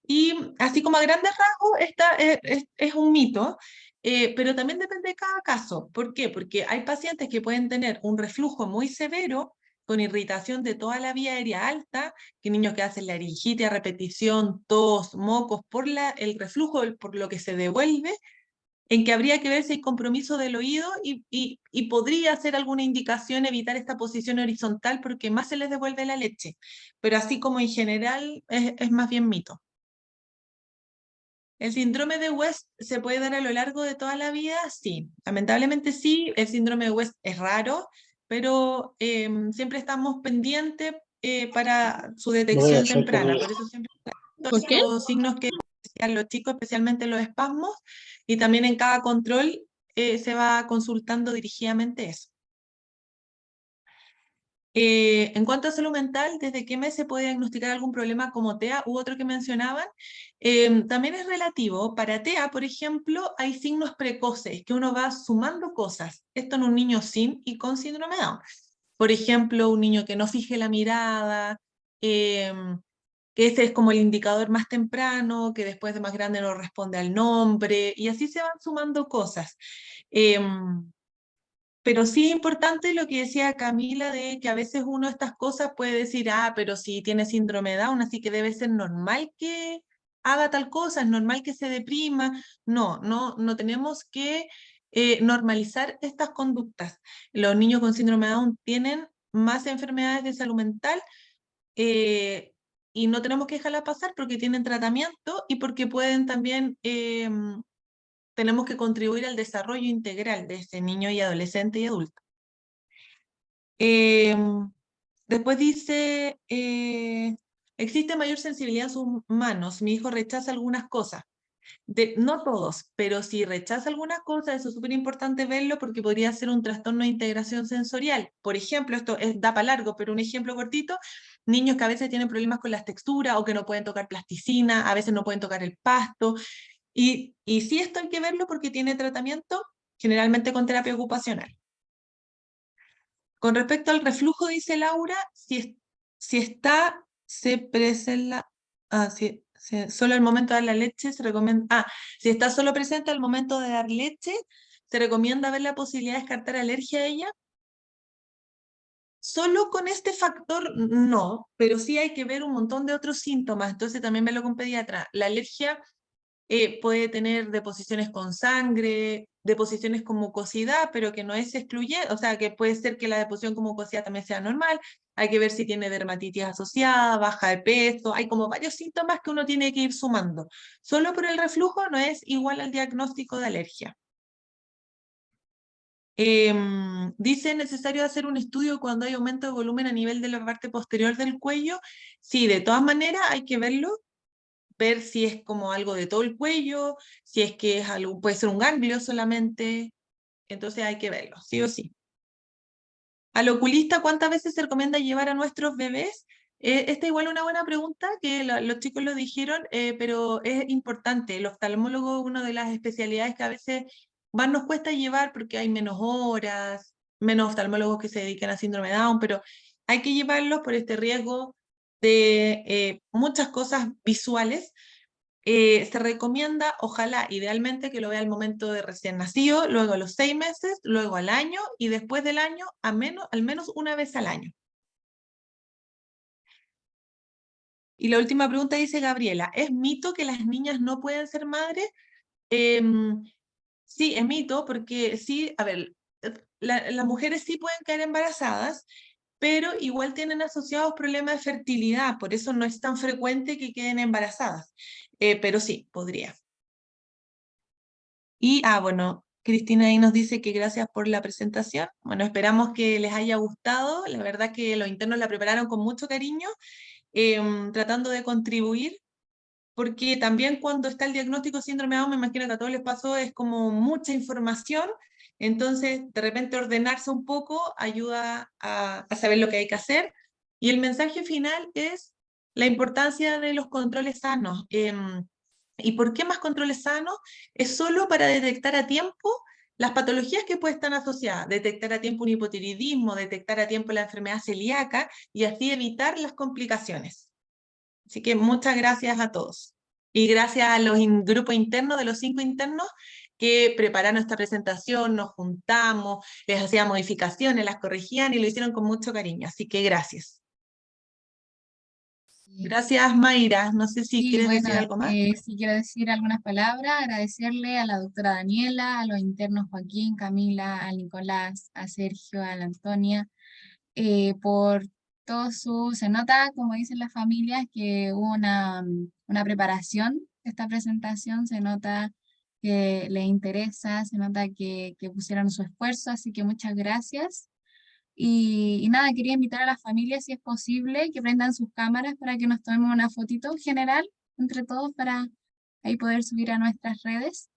Y así como a grandes rasgos, es un mito, pero también depende de cada caso. ¿Por qué? Porque hay pacientes que pueden tener un reflujo muy severo, con irritación de toda la vía aérea alta, que niños que hacen laringitis a repetición, tos, mocos, por el reflujo, por lo que se devuelve, en que habría que ver si hay compromiso del oído y podría ser alguna indicación evitar esta posición horizontal porque más se les devuelve la leche. Pero así como en general es más bien mito. ¿El síndrome de West se puede dar a lo largo de toda la vida? Sí, lamentablemente sí. El síndrome de West es raro, pero siempre estamos pendientes para su detección temprana. Por eso siempre ¿Por qué? los signos que decían los chicos, especialmente los espasmos, y también en cada control se va consultando dirigidamente eso. En cuanto a salud mental, ¿desde qué mes se puede diagnosticar algún problema como TEA u otro que mencionaban? También es relativo. Para TEA, por ejemplo, hay signos precoces que uno va sumando cosas. Esto en un niño sin y con síndrome de Down. Por ejemplo, un niño que no fije la mirada, que ese es como el indicador más temprano, que después de más grande no responde al nombre, y así se van sumando cosas. Pero sí es importante lo que decía Camila, de que a veces uno de estas cosas puede decir, ah, pero si tiene síndrome de Down, así que debe ser normal que haga tal cosa, es normal que se deprima. No tenemos que normalizar estas conductas. Los niños con síndrome de Down tienen más enfermedades de salud mental y no tenemos que dejarla pasar porque tienen tratamiento y porque pueden también tenemos que contribuir al desarrollo integral de ese niño y adolescente y adulto. Después dice, existe mayor sensibilidad en sus manos, mi hijo rechaza algunas cosas. No todos, pero si rechaza algunas cosas, eso es súper importante verlo porque podría ser un trastorno de integración sensorial. Por ejemplo, esto da para largo, pero un ejemplo cortito, niños que a veces tienen problemas con las texturas o que no pueden tocar plasticina, a veces no pueden tocar el pasto, y sí esto hay que verlo porque tiene tratamiento, generalmente con terapia ocupacional. Con respecto al reflujo, dice Laura, si está, se presenta, solo al momento de dar la leche se recomienda, si está solo presente al momento de dar leche, se recomienda ver la posibilidad de descartar alergia a ella. Solo con este factor no, pero sí hay que ver un montón de otros síntomas, entonces también verlo con pediatra. La alergia puede tener deposiciones con sangre, deposiciones con mucosidad, pero que no es excluyente, o sea, que puede ser que la deposición con mucosidad también sea normal. Hay que ver si tiene dermatitis asociada, baja de peso, hay como varios síntomas que uno tiene que ir sumando. Solo por el reflujo no es igual al diagnóstico de alergia. Dice necesario hacer un estudio cuando hay aumento de volumen a nivel de la parte posterior del cuello. Sí, de todas maneras hay que verlo, ver si es como algo de todo el cuello, si es que es algo, puede ser un ganglio solamente, entonces hay que verlo, sí o sí. Al oculista, ¿cuántas veces se recomienda llevar a nuestros bebés? Esta igual una buena pregunta, que los chicos lo dijeron, pero es importante. El oftalmólogo es una de las especialidades que a veces más nos cuesta llevar porque hay menos horas, menos oftalmólogos que se dedican a síndrome de Down, pero hay que llevarlos por este riesgo de muchas cosas visuales. Se recomienda, ojalá, idealmente, que lo vea al momento de recién nacido, luego a los 6 meses, luego al año, y después del año, al menos una vez al año. Y la última pregunta dice Gabriela, ¿es mito que las niñas no pueden ser madres? Sí, es mito, porque sí, a ver, las mujeres sí pueden quedar embarazadas, pero igual tienen asociados problemas de fertilidad, por eso no es tan frecuente que queden embarazadas, pero sí, podría. Y, bueno, Cristina ahí nos dice que gracias por la presentación. Bueno, esperamos que les haya gustado. La verdad que los internos la prepararon con mucho cariño, tratando de contribuir, porque también cuando está el diagnóstico de síndrome de Down, me imagino que a todos les pasó, es como mucha información, entonces de repente ordenarse un poco ayuda a saber lo que hay que hacer. Y el mensaje final es la importancia de los controles sanos. ¿Y por qué más controles sanos? Es solo para detectar a tiempo las patologías que pueden estar asociadas, detectar a tiempo un hipotiroidismo, detectar a tiempo la enfermedad celíaca y así evitar las complicaciones. Así que muchas gracias a todos. Y gracias a los grupos internos, de los 5 internos, que prepararon esta presentación, nos juntamos, les hacían modificaciones, las corregían y lo hicieron con mucho cariño. Así que gracias. Gracias, Mayra. No sé si quieres decir algo más. Sí quiero decir algunas palabras, agradecerle a la doctora Daniela, a los internos Joaquín, Camila, al Nicolás, a Sergio, a la Antonia, por todo se nota, como dicen las familias, que hubo una preparación de esta presentación, se nota que les interesa, se nota que pusieron su esfuerzo, así que muchas gracias. Y nada, quería invitar a las familias, si es posible, que prendan sus cámaras para que nos tomemos una fotito general entre todos para ahí poder subir a nuestras redes.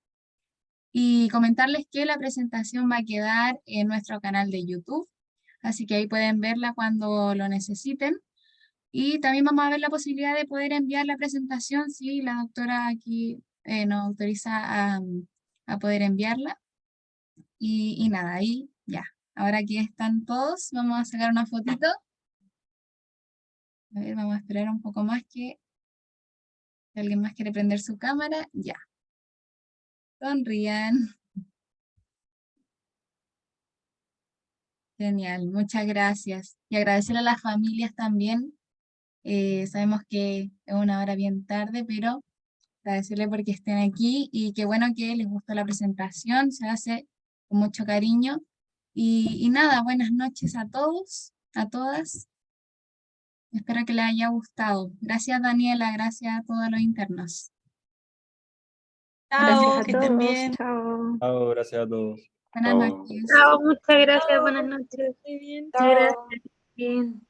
Y comentarles que la presentación va a quedar en nuestro canal de YouTube, así que ahí pueden verla cuando lo necesiten. Y también vamos a ver la posibilidad de poder enviar la presentación si la doctora aquí nos autoriza a poder enviarla. Y nada, ahí ya. Ahora que están todos, vamos a sacar una fotito. A ver, vamos a esperar un poco más que si alguien más quiere prender su cámara. Ya. Sonrían. Genial, muchas gracias. Y agradecerle a las familias también. Sabemos que es una hora bien tarde, pero agradecerle porque estén aquí y qué bueno que les gustó la presentación, se hace con mucho cariño. Y nada, buenas noches a todos, a todas. Espero que les haya gustado. Gracias, Daniela, gracias a todos los internos. Chao, Gracias a que estén todos. bien. Chao. Chao, gracias a todos. Buenas Chao. noches. Chao, muchas gracias, buenas noches. Chao. Gracias. Bien.